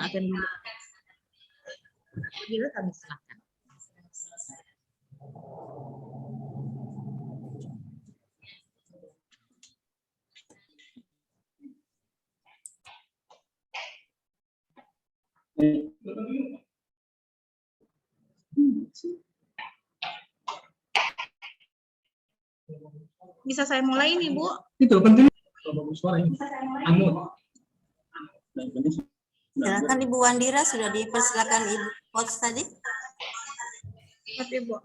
akan dulu. Bila kami silakan. Bisa saya mulai nih, Bu? Itu penting. Suara ini. Silakan Ibu Wandira, sudah dipersilakan Ibu Coach tadi. Oke, Bu.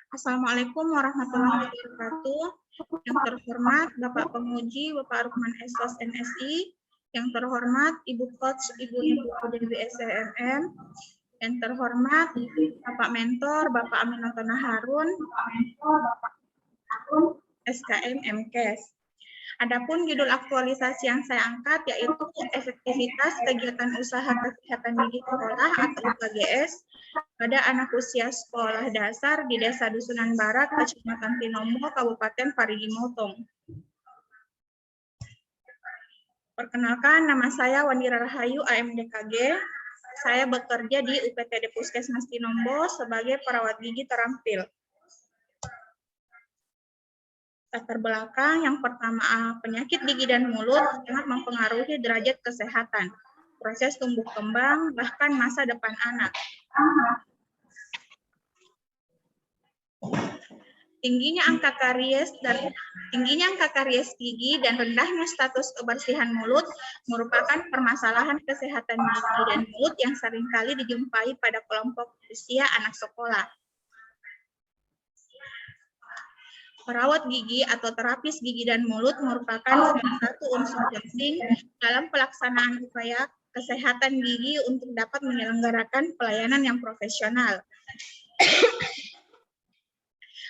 Assalamualaikum warahmatullahi wabarakatuh. Yang terhormat Bapak Penguji, Bapak Rukman Esos NSI. Yang terhormat Ibu Coach, Ibu Dewi SMM. Yang terhormat Bapak Mentor, Bapak Aminatona Harun, SKM MKes. Adapun judul aktualisasi yang saya angkat yaitu efektivitas kegiatan usaha kesehatan gigi sekolah atau UKGS pada anak usia sekolah dasar di Desa Dusunan Barat, Kecamatan Tinombo, Kabupaten Parigi Motong. Perkenalkan, nama saya Wandira Rahayu, AMDKG. Saya bekerja di UPTD Puskesmas Tinombo sebagai perawat gigi terampil. Latar belakang yang pertama, penyakit gigi dan mulut sangat mempengaruhi derajat kesehatan, proses tumbuh kembang, bahkan masa depan anak. Tingginya angka karies gigi dan rendahnya status kebersihan mulut merupakan permasalahan kesehatan gigi dan mulut yang seringkali dijumpai pada kelompok usia anak sekolah. Perawat gigi atau terapis gigi dan mulut merupakan salah satu unsur penting dalam pelaksanaan upaya kesehatan gigi untuk dapat menyelenggarakan pelayanan yang profesional.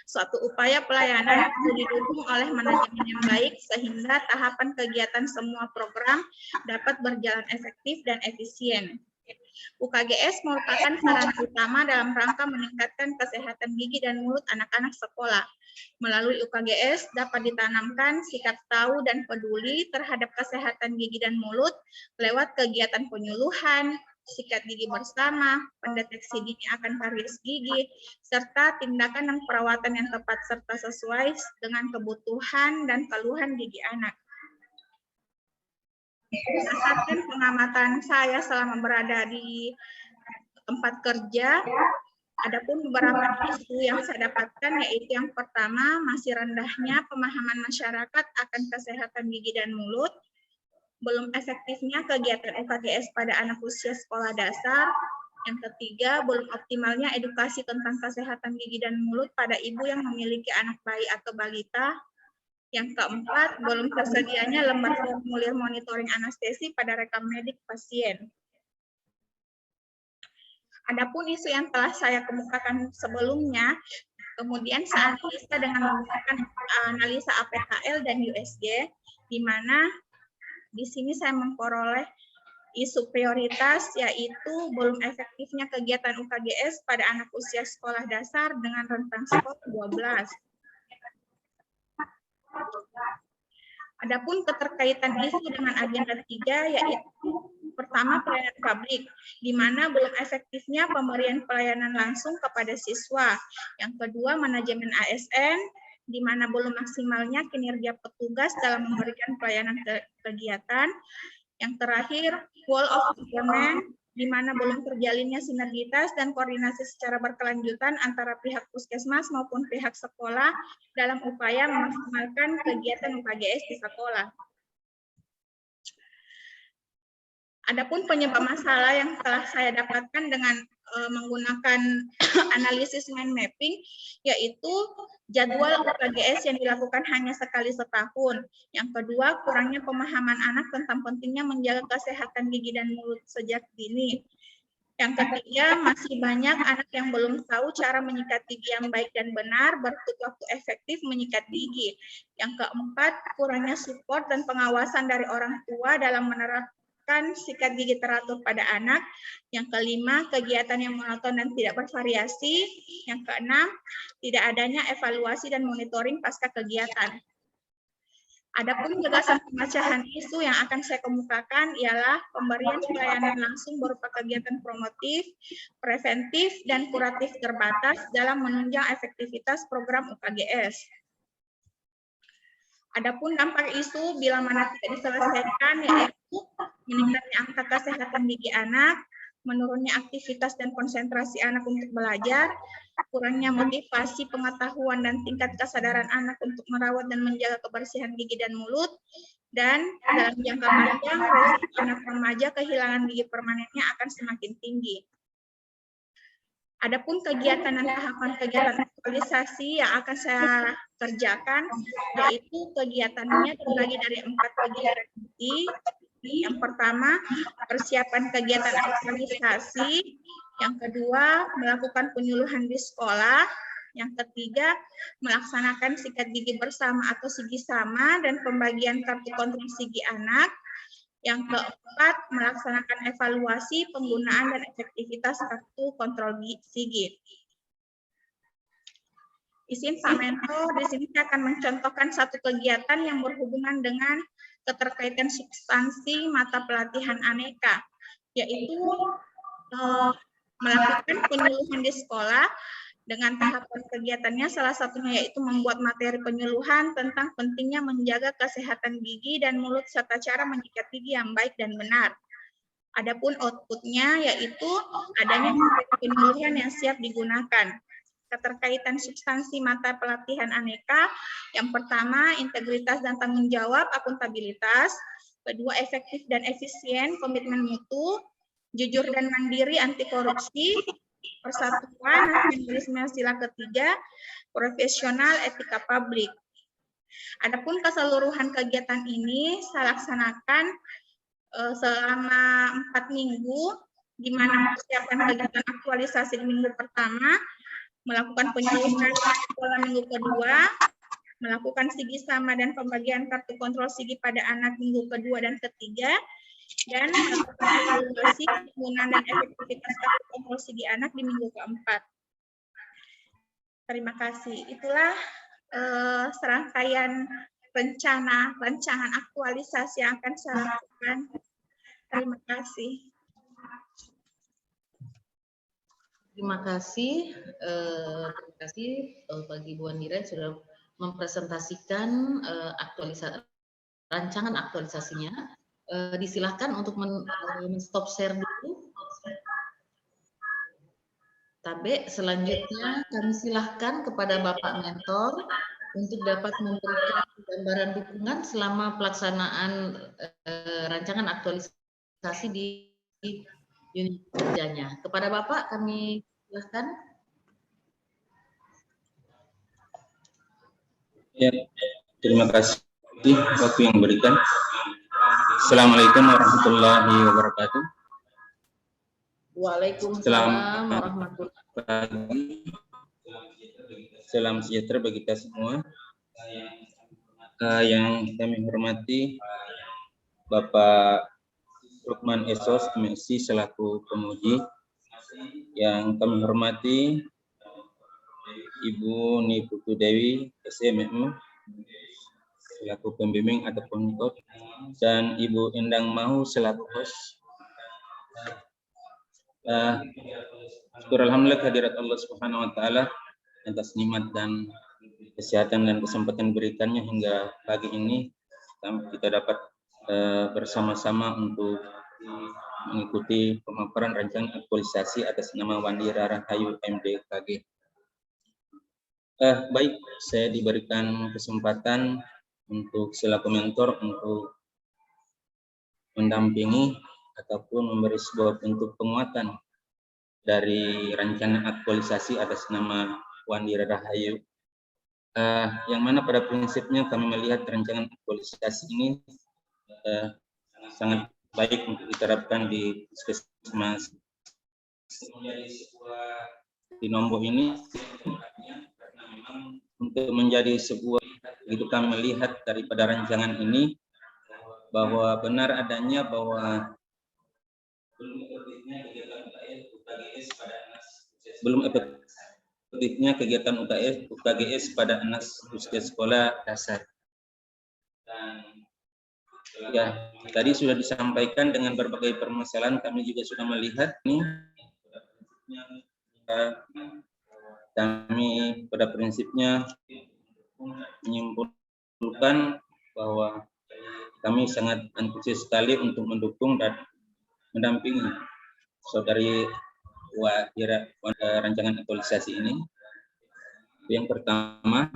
Suatu upaya pelayanan perlu didukung oleh manajemen yang baik sehingga tahapan kegiatan semua program dapat berjalan efektif dan efisien. UKGS merupakan sarana utama dalam rangka meningkatkan kesehatan gigi dan mulut anak-anak sekolah. Melalui UKGS dapat ditanamkan sikap tahu dan peduli terhadap kesehatan gigi dan mulut lewat kegiatan penyuluhan, sikat gigi bersama, pendeteksi dini akan karies gigi, serta tindakan dan perawatan yang tepat serta sesuai dengan kebutuhan dan keluhan gigi anak. Berdasarkan pengamatan saya selama berada di tempat kerja, adapun beberapa isu yang saya dapatkan yaitu yang pertama, masih rendahnya pemahaman masyarakat akan kesehatan gigi dan mulut, belum efektifnya kegiatan UKGS pada anak usia sekolah dasar, yang ketiga, belum optimalnya edukasi tentang kesehatan gigi dan mulut pada ibu yang memiliki anak bayi atau balita, yang keempat, belum tersedianya lembar formulir monitoring anestesi pada rekam medik pasien. Adapun isu yang telah saya kemukakan sebelumnya, kemudian saya analisa dengan menggunakan analisa APKL dan USG, di mana di sini saya memperoleh isu prioritas yaitu belum efektifnya kegiatan UKGS pada anak usia sekolah dasar dengan rentang skor 12. Adapun keterkaitan isu dengan agenda 3 yaitu pertama pelayanan publik, di mana belum efektifnya pemberian pelayanan langsung kepada siswa. Yang kedua manajemen ASN, di mana belum maksimalnya kinerja petugas dalam memberikan pelayanan kegiatan. Yang terakhir wall of government, di mana belum terjalinnya sinergitas dan koordinasi secara berkelanjutan antara pihak puskesmas maupun pihak sekolah dalam upaya memaksimalkan kegiatan UKGS di sekolah. Adapun penyebab masalah yang telah saya dapatkan dengan menggunakan analisis mind mapping, yaitu jadwal UKGS yang dilakukan hanya sekali setahun. Yang kedua, kurangnya pemahaman anak tentang pentingnya menjaga kesehatan gigi dan mulut sejak dini. Yang ketiga, masih banyak anak yang belum tahu cara menyikat gigi yang baik dan benar, berikut waktu efektif menyikat gigi. Yang keempat, kurangnya support dan pengawasan dari orang tua dalam menerapkan sikat gigi teratur pada anak. Yang kelima, kegiatan yang monoton dan tidak bervariasi. Yang keenam, tidak adanya evaluasi dan monitoring pasca kegiatan. Adapun gagasan pemecahan isu yang akan saya kemukakan ialah pemberian pelayanan langsung berupa kegiatan promotif, preventif, dan kuratif terbatas dalam menunjang efektivitas program UKGS. Adapun dampak isu bila mana tidak diselesaikan yaitu meningkatnya angka kesehatan gigi anak, menurunnya aktivitas dan konsentrasi anak untuk belajar, kurangnya motivasi, pengetahuan, dan tingkat kesadaran anak untuk merawat dan menjaga kebersihan gigi dan mulut, dan dalam jangka panjang, resiko anak remaja kehilangan gigi permanennya akan semakin tinggi. Adapun kegiatan dan tahapan kegiatan aktualisasi yang akan saya kerjakan, yaitu kegiatannya terbagi dari 4 kegiatan inti. Yang pertama, persiapan kegiatan aktualisasi. Yang kedua, melakukan penyuluhan di sekolah. Yang ketiga, melaksanakan sikat gigi bersama atau sigi sama dan pembagian kartu kontrol sigi anak. Yang keempat, melaksanakan evaluasi penggunaan dan efektivitas kartu kontrol sigi. Izin Pak Mentor, di sini saya akan mencontohkan satu kegiatan yang berhubungan dengan keterkaitan substansi mata pelatihan aneka, yaitu melakukan penyuluhan di sekolah. Dengan tahapan kegiatannya, salah satunya yaitu membuat materi penyuluhan tentang pentingnya menjaga kesehatan gigi dan mulut serta cara menyikat gigi yang baik dan benar. Adapun outputnya yaitu adanya materi penyuluhan yang siap digunakan. Keterkaitan substansi mata pelatihan aneka, yang pertama integritas dan tanggung jawab, akuntabilitas. Kedua, efektif dan efisien, komitmen mutu. Jujur dan mandiri, anti korupsi. Persatuan, nasionalisme sila ketiga. Profesional, etika publik. Adapun keseluruhan kegiatan ini saya laksanakan selama 4 minggu, di mana persiapan kegiatan aktualisasi di minggu pertama, melakukan penyuluhan sekolah minggu kedua, melakukan sigi sama dan pembagian kartu kontrol sigi pada anak minggu kedua dan ketiga, dan melakukan evaluasi penggunaan dan efektivitas kartu kontrol sigi anak di minggu keempat. Terima kasih. Itulah serangkaian rancangan aktualisasi yang akan saya lakukan. Terima kasih. Terima kasih bagi Bu Andira sudah mempresentasikan rancangan aktualisasinya. Disilahkan untuk men-stop share dulu. Tabe, selanjutnya kami silahkan kepada Bapak Mentor untuk dapat memberikan gambaran dukungan selama pelaksanaan rancangan aktualisasi di unit kerjanya. Kepada Bapak kami silahkan. Ya, terima kasih waktu yang diberikan. Assalamualaikum warahmatullahi wabarakatuh. Waalaikumsalam warahmatullahi wabarakatuh. Salam sejahtera bagi kita semua. Yang kami hormati Bapak Lukman Esos, MSc selaku pemuji. Yang kami hormati Ibu Niputu Dewi, SMM, selaku pembimbing ataupun coach, dan Ibu Endang Mahu selaku host. Syukur alhamdulillah kehadirat Allah Subhanahu wa taala atas nikmat dan kesehatan dan kesempatan berikannya hingga pagi ini kita dapat bersama-sama untuk mengikuti pemaparan rancangan aktualisasi atas nama Wandira Rahayu MDKG. Baik, saya diberikan kesempatan untuk selaku mentor untuk mendampingi ataupun memberi sebuah bentuk penguatan dari rancangan aktualisasi atas nama Wandira Rahayu. Yang mana pada prinsipnya kami melihat rancangan aktualisasi ini sangat baik untuk diterapkan di puskesmas menjadi sebuah di Lombok ini untuk menjadi sebuah, itu kami melihat daripada rancangan ini bahwa benar adanya bahwa belum efektifnya kegiatan UKGS pada anak usia sekolah dasar. Dan ya, tadi sudah disampaikan dengan berbagai permasalahan, kami juga sudah melihat ini. Kami pada prinsipnya menyimpulkan bahwa kami sangat antusias sekali untuk mendukung dan mendampingi saudari Wadira rancangan aktualisasi ini. Yang pertama,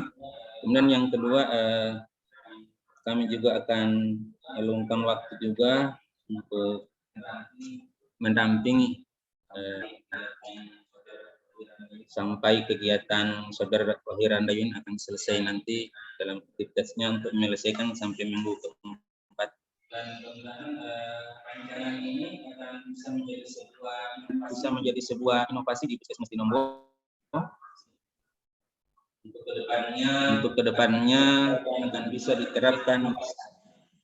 kemudian yang kedua, kami juga akan meluangkan waktu juga untuk mendampingi sampai kegiatan saudara Wahira Andayun akan selesai nanti dalam aktivitasnya untuk menyelesaikan sampai minggu keempat. Dan mudah-mudahan rancangan ini akan bisa menjadi sebuah inovasi di Puskesmas Tinombo. Untuk kedepannya akan bisa diterapkan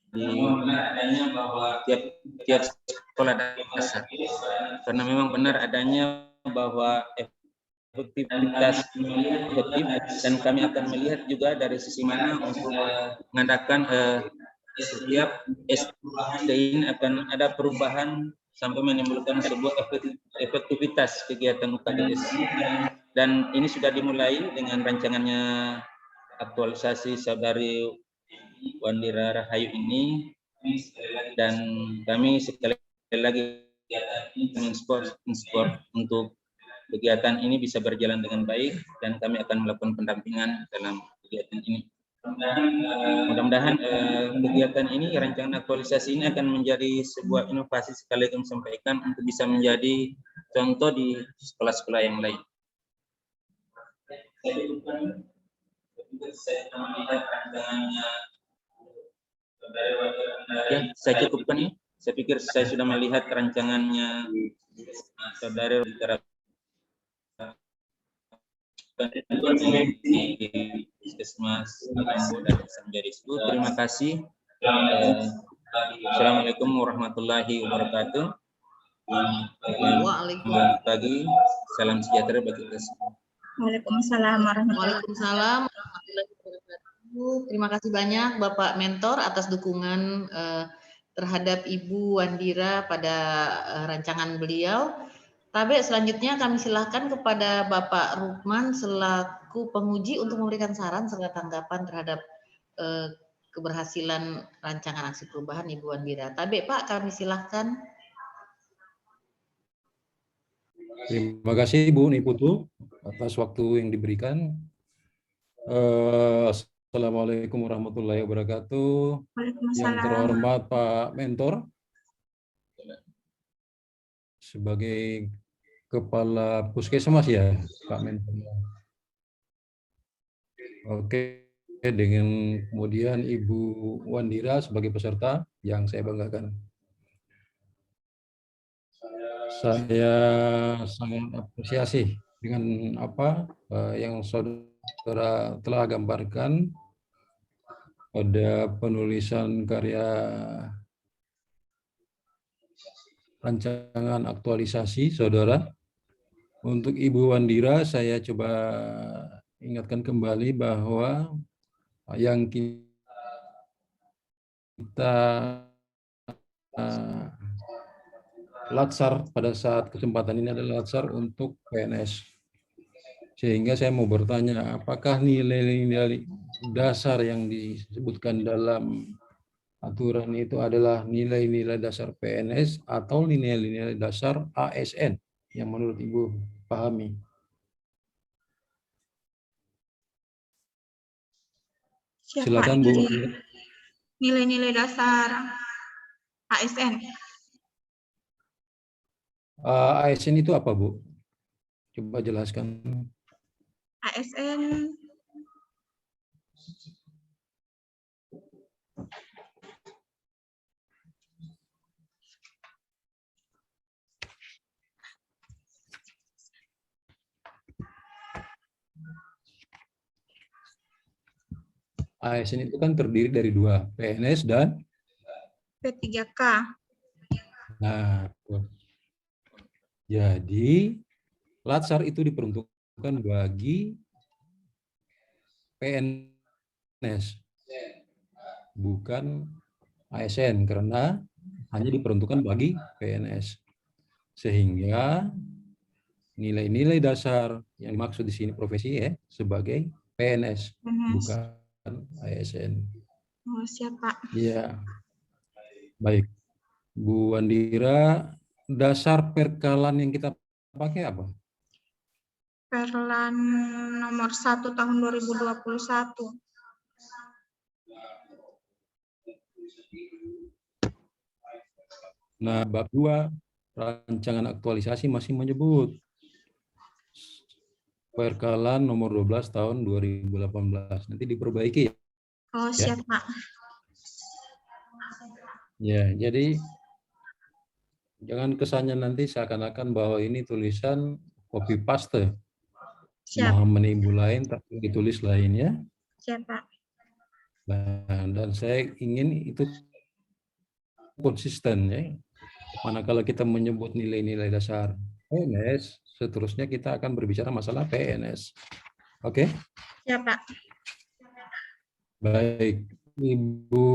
di adanya bahwa tiap sekolah dasar, karena memang benar adanya bahwa efektivitas efektif, dan kami akan melihat juga dari sisi mana untuk mengadakan setiap SD ini akan ada perubahan sampai menimbulkan sebuah efektivitas kegiatan UKGS. Dan ini sudah dimulai dengan rancangannya aktualisasi saudari Wandira Rahayu ini, dan kami sekali lagi mensupport untuk kegiatan ini bisa berjalan dengan baik, dan kami akan melakukan pendampingan dalam kegiatan ini. Mudah-mudahan kegiatan ini, rancangan aktualisasi ini akan menjadi sebuah inovasi sekali kami sampaikan untuk bisa menjadi contoh di sekolah-sekolah yang lain. Ya, saya cukupkan ya. Saya pikir saya sudah melihat rancangannya saudara di Puskesmas Tinombo dan bisa menjadi sebuah. Terima kasih. Assalamualaikum warahmatullahi wabarakatuh. Selamat pagi, salam sejahtera bagi kita semua. Waalaikumsalam warahmatullahi Waalaikumsalam warahmatullahi wabarakatuh. Terima kasih banyak Bapak Mentor atas dukungan terhadap Ibu Wandira pada rancangan beliau. Tapi selanjutnya kami silakan kepada Bapak Rukman selaku penguji untuk memberikan saran serta tanggapan terhadap keberhasilan rancangan aksi perubahan Ibu Wandira. Tapi Pak, kami silakan. Terima kasih Bu Niputu atas waktu yang diberikan. Assalamualaikum warahmatullahi wabarakatuh. Yang terhormat Pak Mentor, sebagai Kepala Puskesmas ya Pak Mentor. Oke, dengan kemudian Ibu Wandira sebagai peserta yang saya banggakan. Saya sangat apresiasi dengan apa yang saudara telah gambarkan pada penulisan karya rancangan aktualisasi saudara. Untuk Ibu Wandira, saya coba ingatkan kembali bahwa yang kita latsar pada saat kesempatan ini adalah latsar untuk PNS. Sehingga saya mau bertanya, apakah nilai-nilai dasar yang disebutkan dalam aturan itu adalah nilai-nilai dasar PNS atau nilai-nilai dasar ASN yang menurut Ibu pahami? Silakan Bu. Nilai-nilai dasar ASN. ASN itu apa, Bu? Coba jelaskan. ASN ASN itu kan terdiri dari dua, PNS dan P3K. nah, jadi Latsar itu diperuntukkan bagi PNS, bukan ASN, karena hanya diperuntukkan bagi PNS. Sehingga nilai-nilai dasar yang dimaksud di sini profesi ya sebagai PNS, bukan ASN. Oh, siap, Pak. Iya. Baik. Bu Andira, dasar perkalan yang kita pakai apa? Perlan nomor 1 tahun 2021. Nah, bab 2 rancangan aktualisasi masih menyebut perkalan nomor 12 tahun 2018. Nanti diperbaiki ya. Oh, siap, Pak. Ya, jadi jangan kesannya nanti seakan-akan bahwa ini tulisan copy paste. Siap, Pemahaman ibu lain tapi ditulis lain ya. siap, Pak. Nah, dan saya ingin itu konsisten ya. Manakala kita menyebut nilai-nilai dasar PNS, seterusnya kita akan berbicara masalah PNS. Oke? Siap, Pak. Baik, Ibu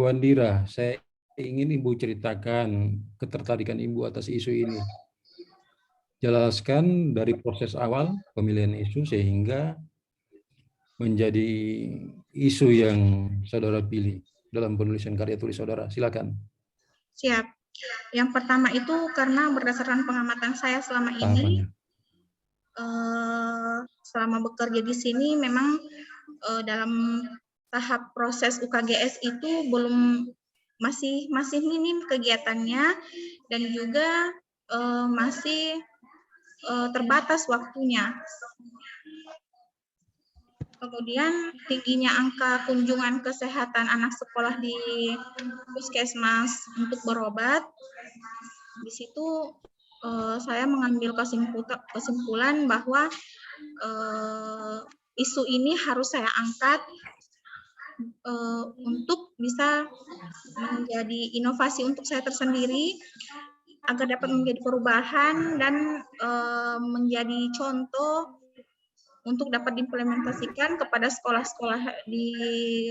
Andira, saya ingin Ibu ceritakan ketertarikan Ibu atas isu ini. Jelaskan dari proses awal pemilihan isu sehingga menjadi isu yang saudara pilih dalam penulisan karya tulis saudara. Silakan. Siap. Yang pertama itu karena berdasarkan pengamatan saya selama Tahapannya. ini, selama bekerja di sini memang dalam tahap proses UKGS itu masih minim kegiatannya dan juga masih terbatas waktunya. Kemudian tingginya angka kunjungan kesehatan anak sekolah di puskesmas untuk berobat. Di situ saya mengambil kesimpulan bahwa isu ini harus saya angkat untuk bisa menjadi inovasi untuk saya tersendiri agar dapat menjadi perubahan dan menjadi contoh untuk dapat diimplementasikan kepada sekolah-sekolah di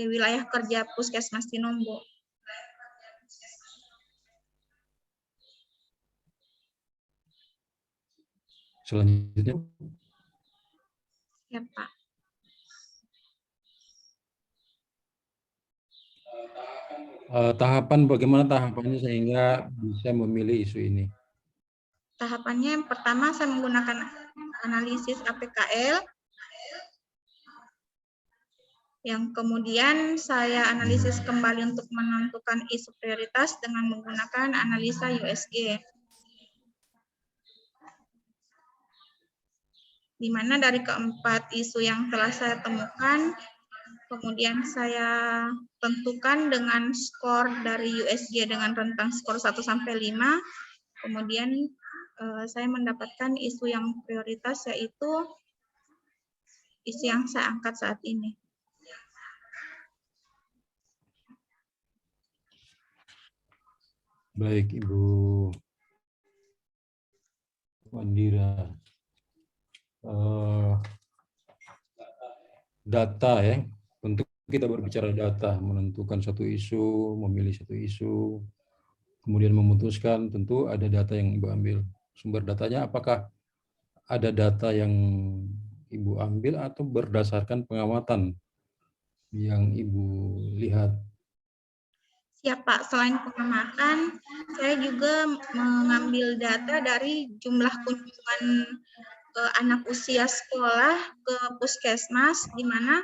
wilayah kerja Puskesmas Tinombo. Selanjutnya. Ya, Pak. Tahapan bagaimana tahapannya sehingga bisa memilih isu ini? Tahapannya yang pertama saya menggunakan analisis APKL. Yang kemudian saya analisis kembali untuk menentukan isu prioritas dengan menggunakan analisa USG. Di mana dari keempat isu yang telah saya temukan, kemudian saya tentukan dengan skor dari USG dengan rentang skor 1 sampai 5. Kemudian saya mendapatkan isu yang prioritas yaitu isu yang saya angkat saat ini. Baik, Ibu Andira. Data ya, untuk kita berbicara data, menentukan satu isu, memilih satu isu, kemudian memutuskan, tentu ada data yang Ibu ambil. Sumber datanya apakah ada data yang Ibu ambil atau berdasarkan pengamatan yang Ibu lihat? Siap, Pak. Selain pengamatan, saya juga mengambil data dari jumlah kunjungan anak usia sekolah ke puskesmas, di mana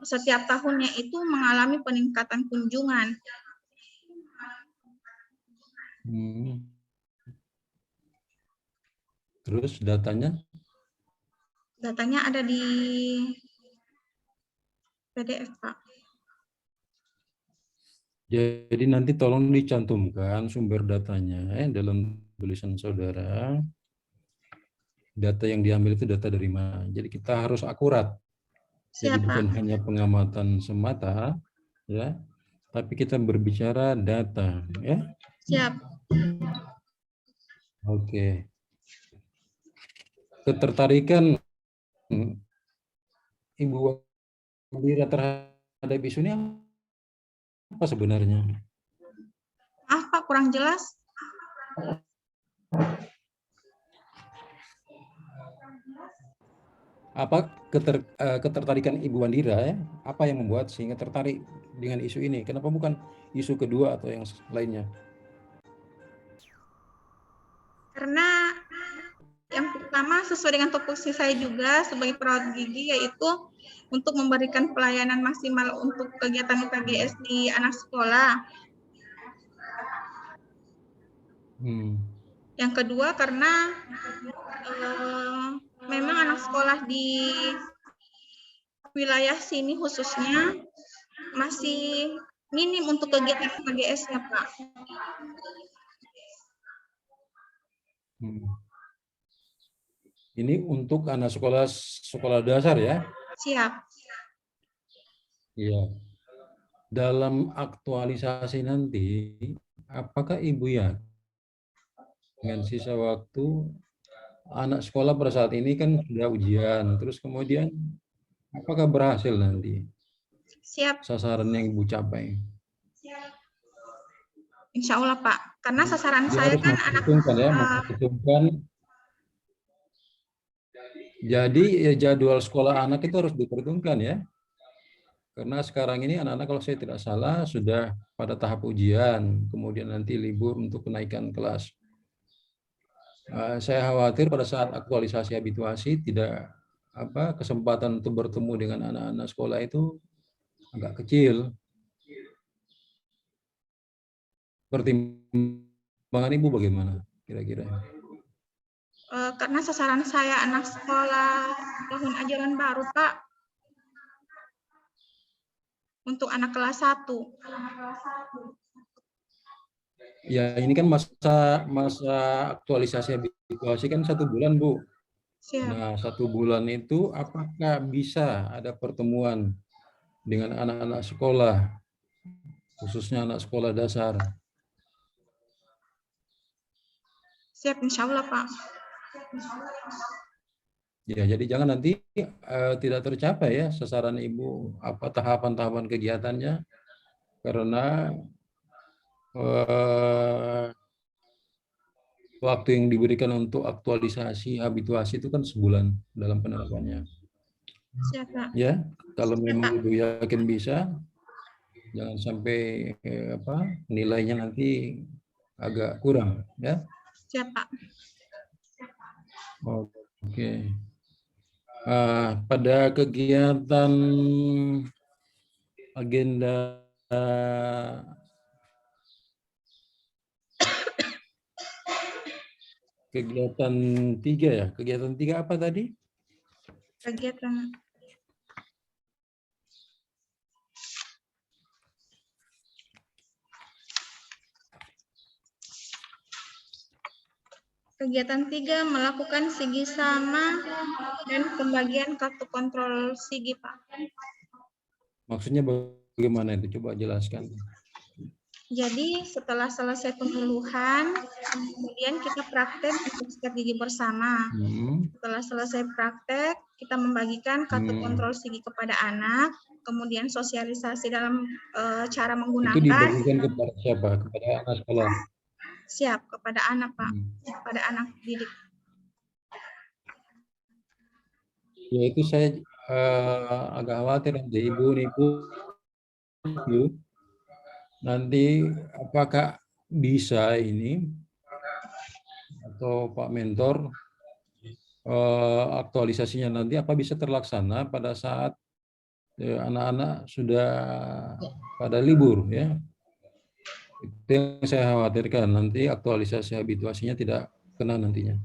setiap tahunnya itu mengalami peningkatan kunjungan. Terus datanya? Datanya ada di PDF, Pak. Jadi nanti tolong dicantumkan sumber datanya dalam tulisan saudara. Data yang diambil itu data dari mana? Jadi kita harus akurat. Jadi Siap, Pak. bukan hanya pengamatan semata, ya, tapi kita berbicara data, ya. Siap. Oke. Ketertarikan Ibu Wandira terhadap isu ini apa sebenarnya? Maaf, Pak, kurang jelas. Apa ketertarikan Ibu Wandira, ya? Apa yang membuat sehingga tertarik dengan isu ini? Kenapa bukan isu kedua atau yang lainnya? Karena yang pertama sesuai dengan tupoksi saya juga sebagai perawat gigi, yaitu untuk memberikan pelayanan maksimal untuk kegiatan UKGS di anak sekolah. Yang kedua karena memang anak sekolah di wilayah sini khususnya masih minim untuk kegiatan UKGS-nya, Pak. Ini untuk anak sekolah dasar, ya? Siap. Iya. Dalam aktualisasi nanti, apakah Ibu ya dengan sisa waktu anak sekolah pada saat ini kan sudah ujian, terus kemudian apakah berhasil nanti Siap. sasaran yang Ibu capai? Insya Allah, Pak. Karena sasaran Dia saya harus kan anak memperhitungkan. Jadi ya, jadwal sekolah anak itu harus diperhitungkan, ya. Karena sekarang ini anak-anak kalau saya tidak salah sudah pada tahap ujian, kemudian nanti libur untuk kenaikan kelas. Saya khawatir pada saat aktualisasi habituasi tidak kesempatan untuk bertemu dengan anak-anak sekolah itu agak kecil. Pertimbangan Ibu bagaimana kira-kira? Karena sasaran saya anak sekolah tahun ajaran baru, Pak. Untuk anak kelas 1. Ya, ini kan masa aktualisasi habituasi kan 1 bulan, Bu. Siap. Nah, 1 bulan itu apakah bisa ada pertemuan dengan anak-anak sekolah, khususnya anak sekolah dasar? Siap, insya Allah, Pak. Ya, jadi jangan nanti tidak tercapai ya sasaran Ibu, apa tahapan-tahapan kegiatannya, karena waktu yang diberikan untuk aktualisasi habituasi itu kan sebulan dalam penerapannya. Siap, Pak. Ya, kalau Siap, memang Pak. Ibu yakin bisa, jangan sampai nilainya nanti agak kurang, ya. Siap, Pak. Oke. Pada kegiatan agenda kegiatan 3 ya. Kegiatan 3 apa tadi? Kegiatan 3 melakukan sigi sama dan pembagian kartu kontrol sigi, Pak. Maksudnya bagaimana itu? Coba jelaskan. Jadi setelah selesai pengeluhan, kemudian kita praktek untuk sikat gigi bersama. Setelah selesai praktek, kita membagikan kartu kontrol sigi kepada anak, kemudian sosialisasi dalam cara menggunakan. Itu dibagikan kepada siapa? Kepada anak sekolah? Siap, kepada anak, Pak. Kepada anak didik. Ya, itu saya agak khawatir nanti Ibu nanti apakah bisa ini atau Pak Mentor aktualisasinya nanti apa bisa terlaksana pada saat anak-anak sudah pada libur, ya. Itu yang saya khawatirkan, nanti aktualisasi habituasinya tidak kena nantinya.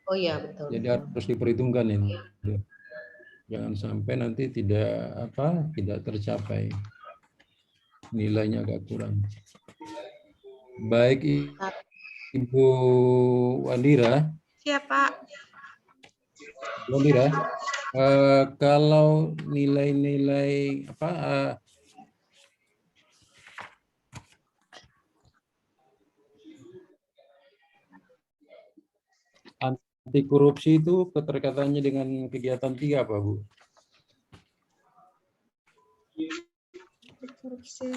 Oh iya, betul. Jadi harus diperhitungkan ini. Jangan sampai nanti tidak tercapai, nilainya agak kurang. Baik, Ibu Wandira. Siap, Pak. Wandira. Kalau nilai-nilai apa anti korupsi itu keterkaitannya dengan kegiatan 3 apa, Bu? Korupsi,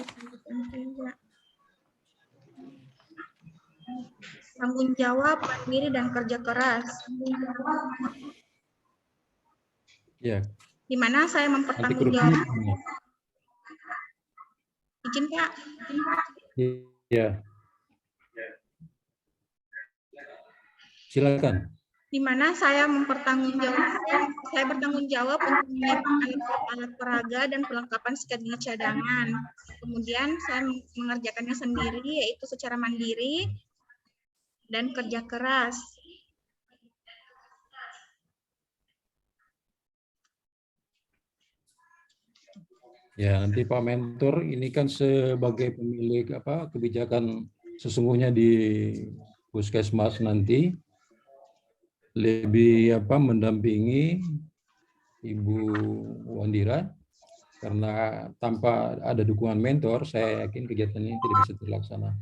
tanggung jawab, mandiri, dan kerja keras. Ya, Di mana saya anti korupsi. mempertanggungjawabkan. Izin, Kak. Iya. Silakan. Di mana saya bertanggung jawab untuk menyiapkan alat peraga dan perlengkapan sikat gigi cadangan. Kemudian saya mengerjakannya sendiri, yaitu secara mandiri dan kerja keras. Ya, nanti Pak Mentor ini kan sebagai pemilik kebijakan sesungguhnya di Puskesmas nanti lebih mendampingi Ibu Wandira, karena tanpa ada dukungan mentor, saya yakin kegiatan ini tidak bisa terlaksana.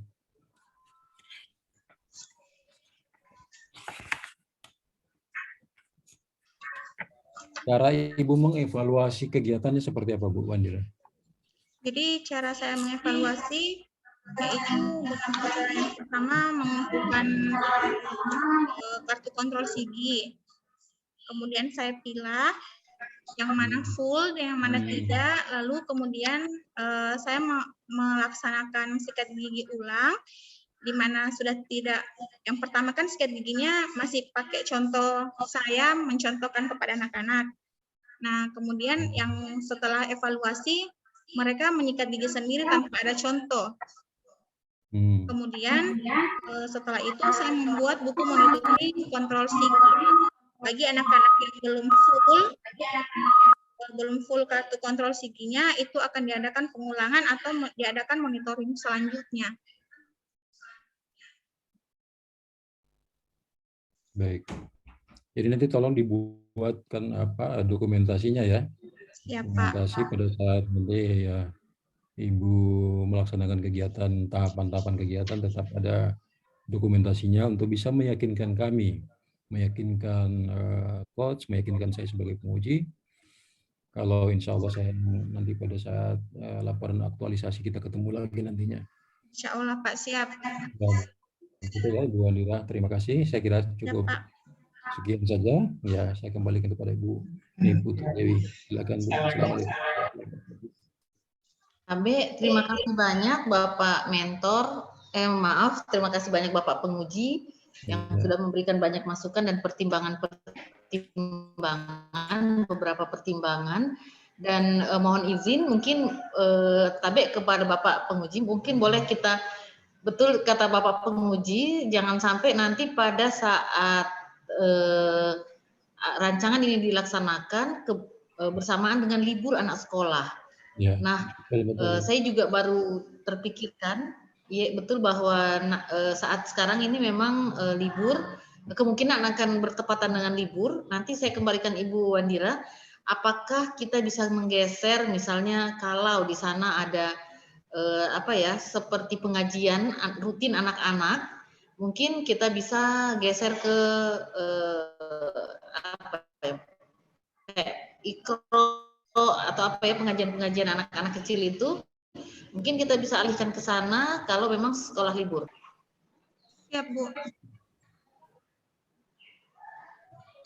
Cara Ibu mengevaluasi kegiatannya seperti apa, Bu Wandira? Jadi cara saya mengevaluasi yaitu yang pertama mengumpulkan kartu kontrol sigi. Kemudian saya pilah yang mana full, yang mana tidak. Lalu kemudian saya melaksanakan sikat gigi ulang, di mana sudah tidak, yang pertama kan sikat giginya masih pakai contoh saya mencontohkan kepada anak-anak. Nah, kemudian yang setelah evaluasi, mereka menyikat gigi sendiri tanpa ada contoh. Kemudian setelah itu saya membuat buku monitoring kontrol sigi. Bagi anak-anak yang belum full kartu kontrol siginya, itu akan diadakan pengulangan atau diadakan monitoring selanjutnya. Baik. Jadi nanti tolong dibuatkan dokumentasinya ya. Ya, dokumentasi Pak. pada saat nanti ya Ibu melaksanakan kegiatan, tahapan-tahapan kegiatan, tetap ada dokumentasinya untuk bisa meyakinkan kami, meyakinkan coach, meyakinkan saya sebagai penguji. Kalau insya Allah saya nanti pada saat laporan aktualisasi kita ketemu lagi nantinya. Insya Allah, Pak, siap. Itu ya, Bu Wandira, terima kasih. Saya kira cukup ya, Pak. Sekian saja. Ya, saya kembalikan kepada Ibu Putri Dewi. Silakan, Bu. Assalamualaikum. Abe, terima kasih banyak Bapak Mentor. Terima kasih banyak Bapak Penguji yang sudah memberikan banyak masukan dan beberapa pertimbangan. Dan mohon izin mungkin Tabe kepada Bapak Penguji, mungkin boleh kita, betul kata Bapak Penguji, jangan sampai nanti pada saat rancangan ini dilaksanakan bersamaan dengan libur anak sekolah. Ya, nah, betul. Saya juga baru terpikirkan, ya betul bahwa saat sekarang ini memang libur, kemungkinan akan bertepatan dengan libur. Nanti saya kembalikan Ibu Wandira, apakah kita bisa menggeser, misalnya kalau di sana ada seperti pengajian rutin anak-anak, mungkin kita bisa geser ke ikro atau pengajian-pengajian anak-anak kecil itu, mungkin kita bisa alihkan ke sana kalau memang sekolah libur. Siap, Bu.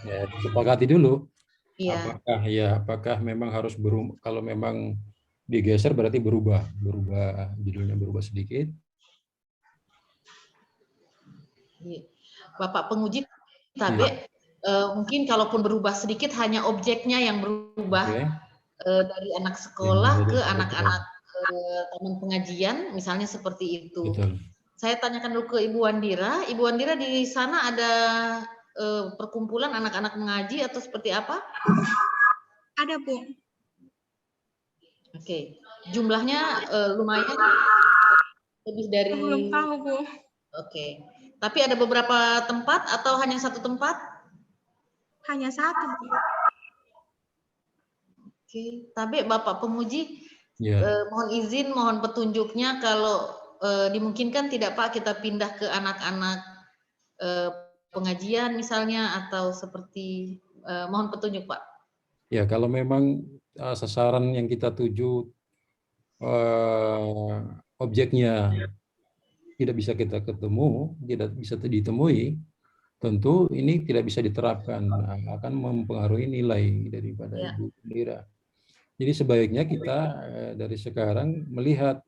Ya, disepakati dulu. Iya. Apakah memang harus berubah? Kalau memang digeser berarti berubah judulnya berubah sedikit. Bapak Penguji, Tabe, mungkin kalaupun berubah sedikit hanya objeknya yang berubah. Dari anak sekolah ke anak-anak taman pengajian, misalnya seperti itu. Betul. Saya tanyakan dulu ke Ibu Wandira. Ibu Wandira, di sana ada perkumpulan anak-anak mengaji atau seperti apa? Ada, Bu. Oke. Jumlahnya lumayan lebih dari. Belum tahu, Bu. Oke. Tapi ada beberapa tempat atau hanya satu tempat? Hanya satu, Bu. Oke, tapi Bapak Pemuji, Ya, mohon izin, mohon petunjuknya kalau dimungkinkan tidak Pak kita pindah ke anak-anak pengajian misalnya atau seperti mohon petunjuk Pak. ya kalau memang sasaran yang kita tuju objeknya tidak bisa kita ketemu, tidak bisa ditemui, tentu ini tidak bisa diterapkan, akan mempengaruhi nilai daripada Ya. Ibu Indira. Jadi sebaiknya kita dari sekarang melihat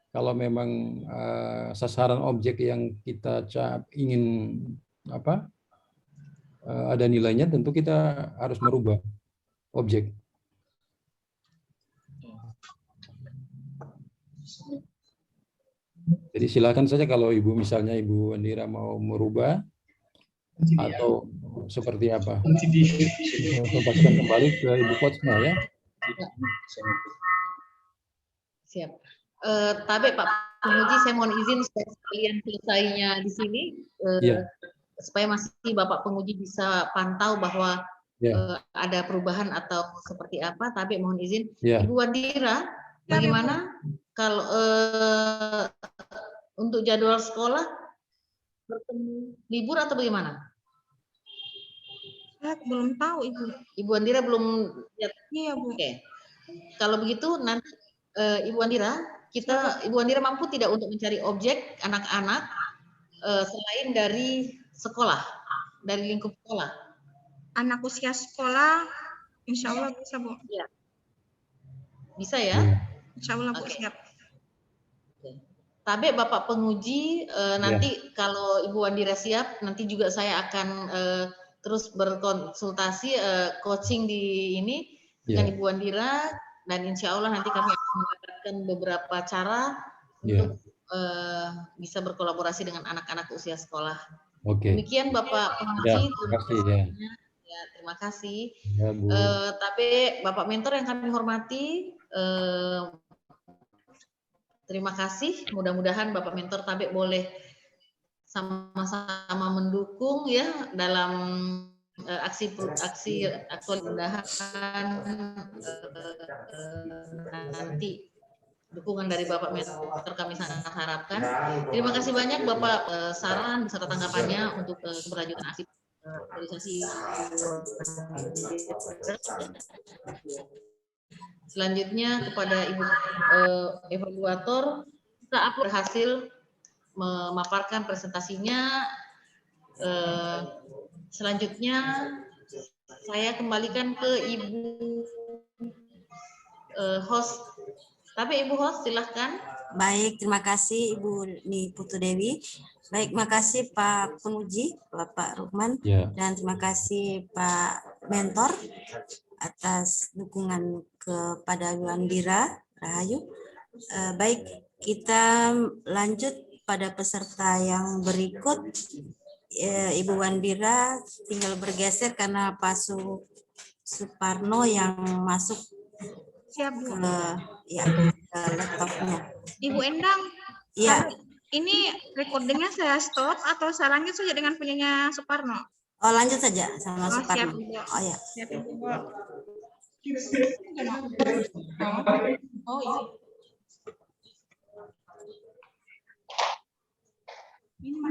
kalau memang sasaran objek yang kita ingin ada nilainya, tentu kita harus merubah objek. Jadi silakan saja kalau Ibu misalnya Ibu Indira mau merubah atau seperti apa. Kembalikan kembali ke Ibu Kotsma ya. Siap. Tapi Pak Pemuji, saya mohon izin supaya sekalian selesainya di sini, Iya. supaya masih Bapak Pemuji bisa pantau bahwa Ya. ada perubahan atau seperti apa. Tapi mohon izin, Ya. Ibu Wandira, bagaimana kalau untuk jadwal sekolah bertemu libur atau bagaimana? Saya belum tahu Ibu. Ibu Wandira belum lihat. Iya Bu. Oke. Kalau begitu nanti Ibu Wandira, Ibu Wandira mampu tidak untuk mencari objek anak-anak selain dari sekolah, dari lingkup sekolah? Anak usia sekolah, insya Allah bisa Bu. Ya. Bisa ya? Insya Allah Bu, Oke. siap. Tapi Bapak Penguji, nanti kalau Ibu Wandira siap, nanti juga saya akan terus berkonsultasi coaching di ini dengan Ibu Wandira, dan insya Allah nanti kami akan mendapatkan beberapa cara untuk bisa berkolaborasi dengan anak-anak usia sekolah. Oke. Demikian Bapak Penguji. Terima kasih ya. Ya, terima kasih. Ya, Bu. Tapi Bapak Mentor yang kami hormati, terima kasih. Mudah-mudahan Bapak Mentor Tabek boleh sama-sama mendukung ya dalam aksi aktualisasi nanti. Dukungan dari Bapak Mentor kami sangat harapkan. Terima kasih banyak Bapak saran beserta tanggapannya untuk keberlanjutan aksi aktualisasi. Selanjutnya kepada Ibu evaluator, kita berhasil memaparkan presentasinya. Selanjutnya saya kembalikan ke Ibu host. Tapi Ibu host silahkan. Baik, terima kasih Ibu Niputu Dewi. Baik, makasih Pak Penguji, Bapak Rukman, dan terima kasih Pak Mentor atas dukungan kepada Ibu Wandira Rahayu. Baik, kita lanjut pada peserta yang berikut. Ibu Wandira tinggal bergeser karena Pak Suparno yang masuk Siap, Bu. ke laptopnya. Ibu Endang, iya. Ini recordingnya saya stop atau saya lanjut saja dengan punyanya Suparno? Oh, lanjut saja sama Suparno. Siap, Bu. Oh ya. Siap, Bu. Oh iya. Ini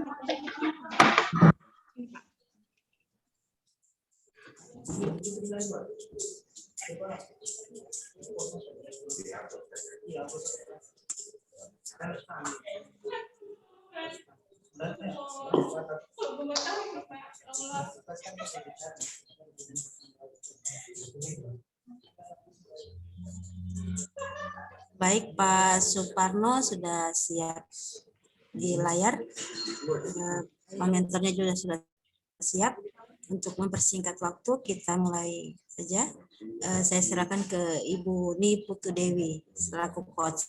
Baik, Pak Suparno sudah siap di layar. Pak mentornya juga sudah siap. Untuk mempersingkat waktu, kita mulai saja. Saya serahkan ke Ibu Niputu Dewi selaku coach.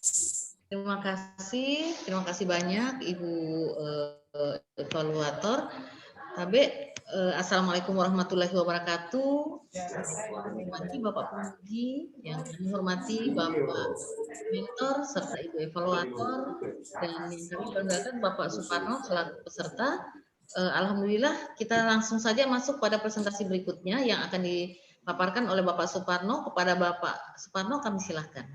Terima kasih banyak Ibu evaluator. Tabe, assalamualaikum warahmatullahi wabarakatuh. Hormati Bapak Penguji, yang kami hormati Bapak Mentor serta Ibu evaluator, dan yang kami banggakan Bapak Suparno selaku peserta. Alhamdulillah, kita langsung saja masuk pada presentasi berikutnya yang akan dipaparkan oleh Bapak Suparno. Kepada Bapak Suparno kami silahkan.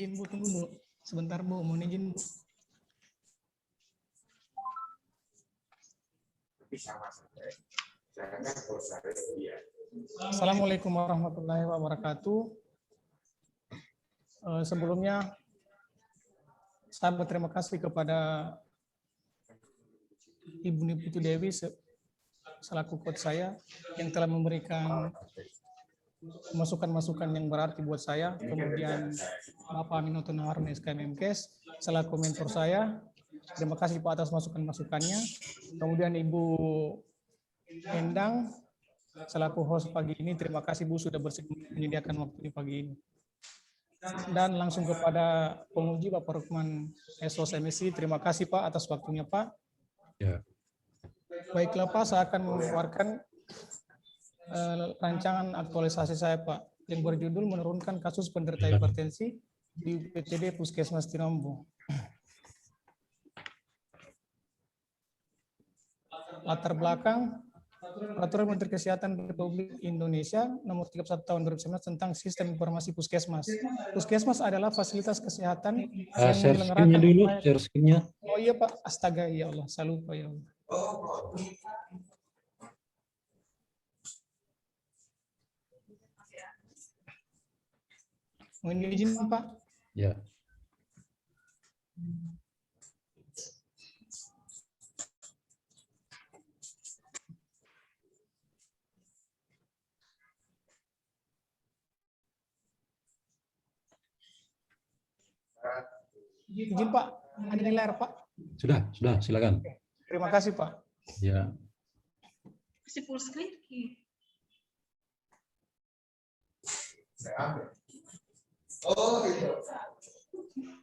Izin Bu, tunggu Bu. Sebentar Bu, mohon izin Bu. Assalamualaikum warahmatullahi wabarakatuh. Sebelumnya, saya berterima kasih kepada Ibu Niputu Dewi selaku coach saya yang telah memberikan masukan-masukan yang berarti buat saya. Kemudian Bapak Aminoto Naharun SKMMKes selaku mentor saya. Terima kasih Pak atas masukan-masukannya. Kemudian Ibu Endang selaku host pagi ini, terima kasih Bu sudah menyediakan waktu di pagi ini. Dan langsung kepada penguji Bapak Rukman SOS MSI, terima kasih Pak atas waktunya Pak. Ya. Baiklah Pak, saya akan mengeluarkan rancangan aktualisasi saya Pak yang berjudul menurunkan kasus penderita hipertensi di UPTD Puskesmas Tinombo. Latar belakang Peraturan Menteri Kesehatan Republik Indonesia Nomor 31 Tahun 2019 tentang Sistem Informasi Puskesmas. Puskesmas adalah fasilitas kesehatan yang Share menyelenggarakan. screen-nya dulu, share screen-nya. Oh iya Pak, astaga ya Allah, saya lupa ya Allah. Mohon izin Pak. Ya. Izin Pak, ada di layar Pak. Sudah, silakan. Terima kasih Pak. Ya. Masih full screen.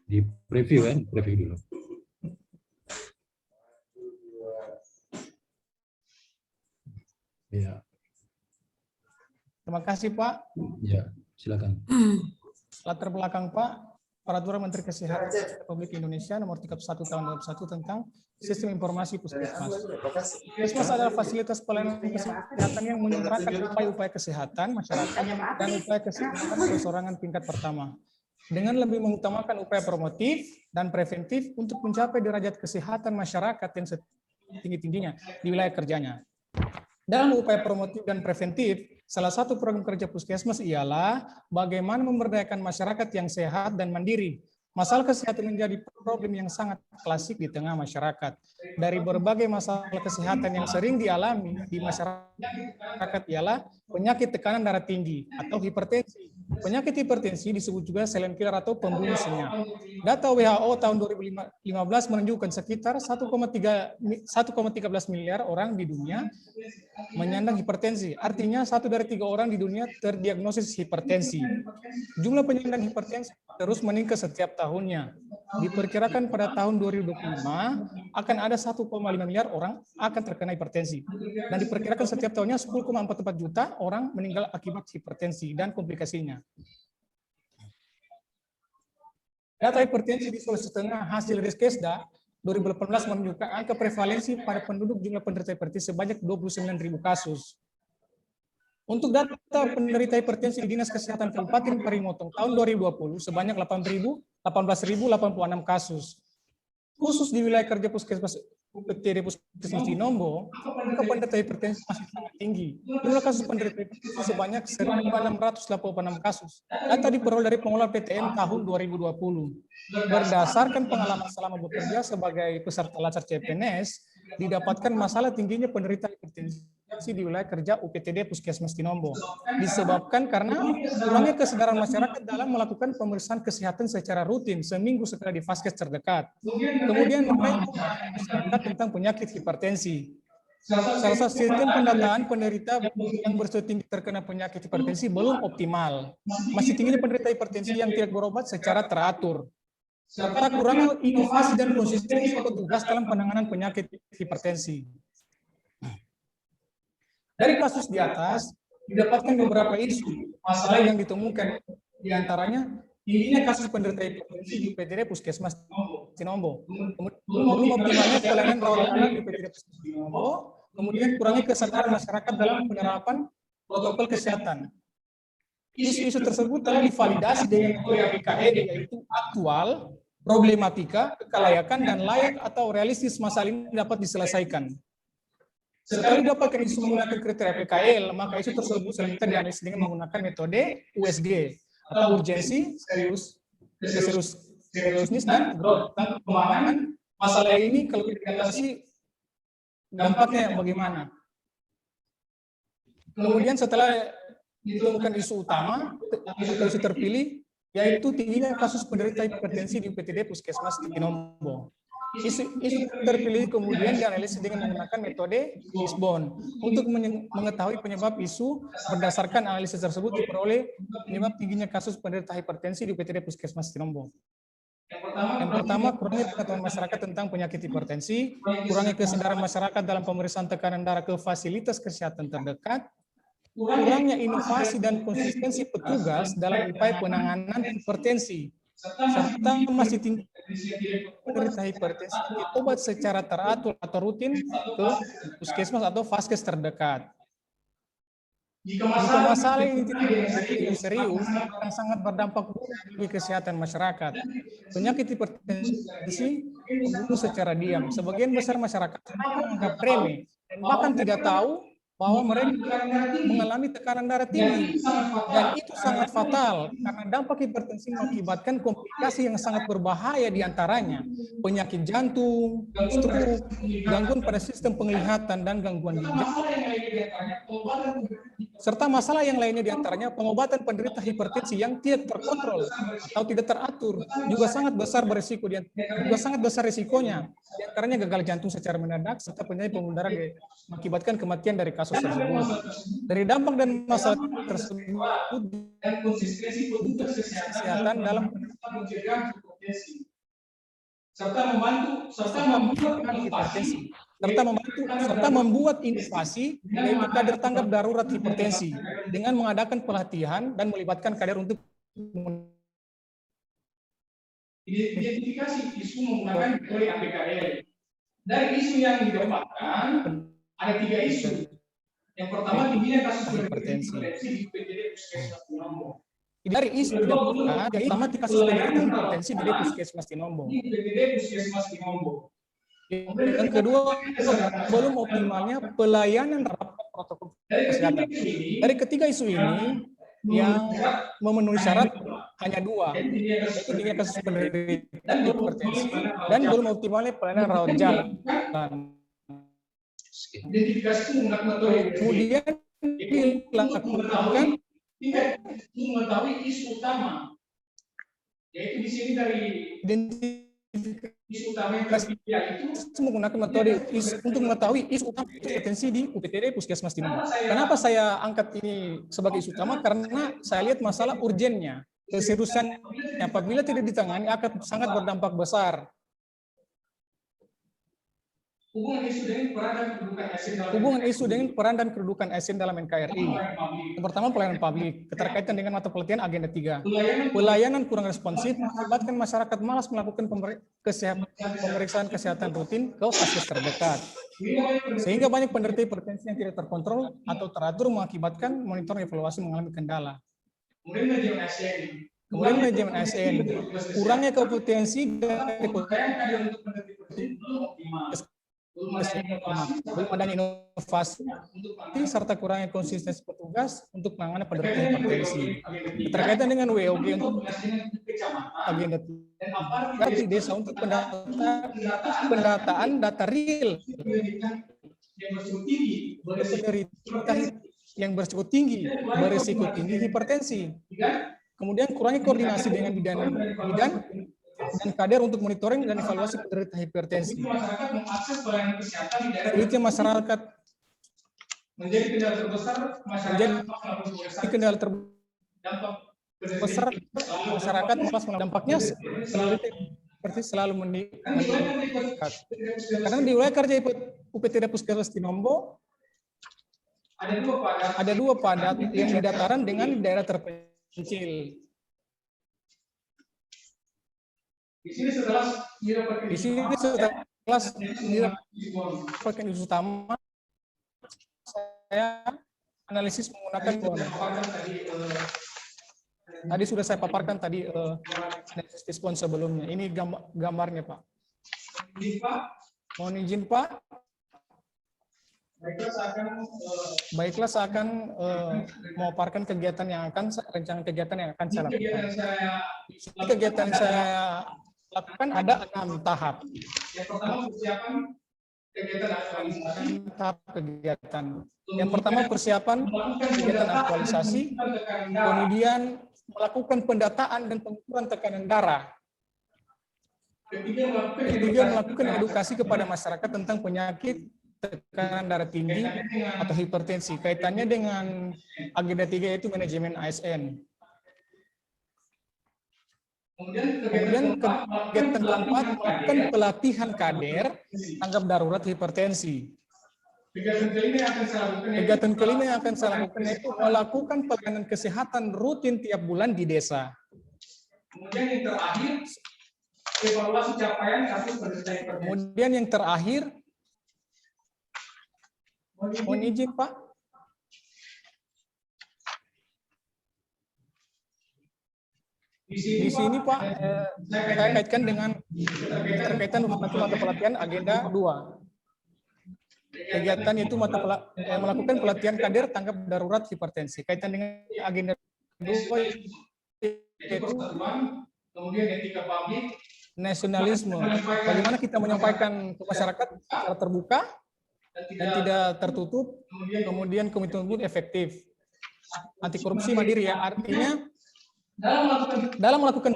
Di preview kan, preview dulu. Ya. Terima kasih Pak. Ya, silakan. Latar belakang Pak, Peraturan Menteri Kesehatan Republik Indonesia Nomor 31 Tahun 2021 tentang Sistem Informasi Puskesmas. Puskesmas adalah fasilitas pelayanan kesehatan yang menyempurnakan upaya-upaya kesehatan masyarakat dan upaya kesehatan perseorangan tingkat pertama, dengan lebih mengutamakan upaya promotif dan preventif untuk mencapai derajat kesehatan masyarakat yang setinggi-tingginya di wilayah kerjanya. Dalam upaya promotif dan preventif, salah satu program kerja Puskesmas ialah bagaimana memberdayakan masyarakat yang sehat dan mandiri. Masalah kesehatan menjadi problem yang sangat klasik di tengah masyarakat. Dari berbagai masalah kesehatan yang sering dialami di masyarakat ialah penyakit tekanan darah tinggi atau hipertensi. Penyakit hipertensi disebut juga silent killer atau pembunuh senyap. Data WHO tahun 2015 menunjukkan sekitar 1,13 miliar orang di dunia menyandang hipertensi. Artinya 1 dari 3 orang di dunia terdiagnosis hipertensi. Jumlah penyandang hipertensi terus meningkat setiap tahunnya. Diperkirakan pada tahun 2025 akan ada 1,5 miliar orang akan terkena hipertensi. Dan diperkirakan setiap tahunnya 10,44 juta orang meninggal akibat hipertensi dan komplikasinya. Data hipertensi di Sulawesi Tengah hasil Riskesda 2018 menunjukkan angka prevalensi pada penduduk jumlah penderita hipertensi sebanyak 29.000 kasus. Untuk data penderita hipertensi di Dinas Kesehatan Kabupaten Parimotong tahun 2020 sebanyak 18.086 kasus. Khusus di wilayah kerja Puskesmas UPTD Puskesmas Tinombo, angka penderita hipertensi masih sangat tinggi. Jumlah kasus penderita hipertensi sebanyak 1.686 kasus. Data diperoleh dari pengelola PTN tahun 2020. Berdasarkan pengalaman selama bekerja sebagai peserta lacar CPNS, didapatkan masalah tingginya penderita hipertensi di wilayah kerja UPTD Puskesmas Tinombo. Disebabkan karena kurangnya kesadaran masyarakat dalam melakukan pemeriksaan kesehatan secara rutin seminggu sekali di vaskes terdekat. Kemudian masyarakat tentang penyakit hipertensi. Salah satu sistem pendataan penderita yang beresiko tinggi terkena penyakit hipertensi belum optimal. Masih tingginya penderita hipertensi yang tidak berobat secara teratur. Serta kurangnya inovasi dan konsistensi petugas dalam penanganan penyakit hipertensi. Dari kasus di atas, didapatkan beberapa isu masalah yang ditemukan, diantaranya tingginya kasus penderita hipertensi di UPTD Puskesmas Tinombo, belum optimalnya pelayanan rawat inap di UPTD Puskesmas Tinombo, kemudian kurangnya kesadaran masyarakat dalam penerapan protokol kesehatan. Isu-isu tersebut telah divalidasi dengan metode APKN, yaitu aktual, problematika, kelayakan, dan layak atau realistis masalah ini dapat diselesaikan. Setelah didapatkan isu menggunakan kriteria PKL, maka isu tersebut selanjutnya dianalisis dengan menggunakan metode USG atau urgensi, seriusness, dan growth. Dan pengembangan masalah ini kalau diatasi dampaknya bagaimana. Kemudian setelah ditemukan isu utama, isu terpilih, yaitu tingginya kasus penderita hipertensi di UPTD Puskesmas Tinombo. Isu terpilih kemudian dianalisis dengan menggunakan metode Lisbon. Untuk mengetahui penyebab isu, berdasarkan analisis tersebut diperoleh penyebab tingginya kasus penderita hipertensi di UPTD Puskesmas Tinombo. Yang pertama, kurangnya pengetahuan masyarakat tentang penyakit hipertensi, kurangnya kesadaran masyarakat dalam pemeriksaan tekanan darah ke fasilitas kesehatan terdekat, kurangnya inovasi dan konsistensi petugas dalam upaya penanganan hipertensi, serta masih tinggi penderita hipertensi diobat secara teratur atau rutin ke puskesmas atau vaskes terdekat. Jika masalah ini tidak serius, akan sangat berdampak bagi kesehatan masyarakat. Penyakit hipertensi membunuh secara diam. Sebagian besar masyarakat menganggap remeh dan bahkan tidak tahu bahwa mereka mengalami tekanan darah tinggi, dan itu sangat fatal karena dampak hipertensi mengakibatkan komplikasi yang sangat berbahaya, diantaranya penyakit jantung, stroke, gangguan pada sistem penglihatan, dan gangguan ginjal. Serta masalah yang lainnya diantaranya pengobatan penderita hipertensi yang tidak terkontrol atau tidak teratur juga sangat besar risikonya. Diantaranya gagal jantung secara mendadak serta penyakit pembuluh darah mengakibatkan kematian dari kasus tersebut. Dari dampak dan masalah tersebut dan konsistensi petugas kesehatan dalam penanganan hipertensi serta membuat inovasi yaitu kader tanggap darurat hipertensi dengan mengadakan pelatihan dan melibatkan kader untuk identifikasi isu menggunakan metode APKL. Dari isu yang didapatkan ada 3 isu. Yang pertama tingginya kasus hipertensi di UPTD Puskesmas Tinombo. Dari isu didapatkan yang pertama kasus hipertensi di Puskesmas Tinombo. Yang kedua, belum optimalnya pelayanan rapat protokol kesehatan. Dari ketiga isu ini, yang memenuhi syarat hanya 2, yaitu tingginya kasus penderita hipertensi dan belum optimalnya pelayanan rawat jalan. Kemudian dilakukan mengetahui isu utama, yaitu di sini dari isu utama yang itu menggunakan metode untuk mengetahui isu utama hipertensi di UPTD Puskesmas Tinombo. Kenapa saya angkat ini sebagai isu utama? Karena saya lihat masalah urgennya, keseriusan apabila tidak ditangani akan sangat berdampak besar. Hubungan isu dengan peran dan kedudukan ASN dalam NKRI. Yang pertama, pelayanan publik. Keterkaitan dengan mata pelatihan agenda 3. Pelayanan kurang responsif mengakibatkan masyarakat malas melakukan pemeriksaan kesehatan rutin ke vaskes terdekat. Sehingga banyak penderita hipertensi yang tidak terkontrol atau teratur mengakibatkan monitor evaluasi mengalami kendala. Kemudian manajemen ASN. Kurangnya kompetensi dan belum adanya inovasi serta kurangnya konsistensi petugas untuk menangani penderita hipertensi. Keterkaitan dengan WOG untuk agenda di desa untuk pendataan data real yang berisiko tinggi hipertensi. Kemudian kurangnya koordinasi dengan bidan dan kader untuk monitoring dan evaluasi penderita hipertensi. Sulitnya masyarakat menjadi kendala terbesar masyarakat dampaknya seperti selalu meningkat. Karena di wilayah kerja UPTD Puskesmas Tinombo ada dua padat yang di dataran dengan daerah terpencil. Di sini setelah pakai utama, saya analisis menggunakan tadi sudah saya paparkan tadi respon sebelumnya. Ini gambarnya, Pak. Mohon izin, Pak. Baiklah, saya akan memaparkan kegiatan yang akan rencana kegiatan yang akan saya lakukan. Kegiatan yang saya lakukan ada 6 tahap. Yang pertama persiapan kegiatan. Yang pertama persiapan kegiatan aktualisasi, kemudian melakukan pendataan dan pengukuran tekanan darah. Ketiga, melakukan edukasi kepada masyarakat tentang penyakit tekanan darah tinggi atau hipertensi. Kaitannya dengan agenda 3 yaitu manajemen ASN. Kemudian kegiatan keempat, melakukan pelatihan kader tanggap darurat hipertensi. Kegiatan kelima yang akan saya lakukan yaitu melakukan pelayanan kesehatan rutin tiap bulan di desa. Kemudian yang terakhir, evaluasi capaian kasus penderita hipertensi. Kemudian yang terakhir, mohon izin, Pak. Di sini, Pak, saya kaitkan dengan terkaitan mata pelatihan agenda 2. Kegiatan itu melakukan pelatihan kader tanggap darurat hipertensi. Kaitan dengan agenda 2 yaitu kemudian etika publik, nasionalisme. Bagaimana kita menyampaikan ke masyarakat secara terbuka dan tidak tertutup, kemudian komitmen efektif. Anti korupsi mandiri, ya, artinya dalam melakukan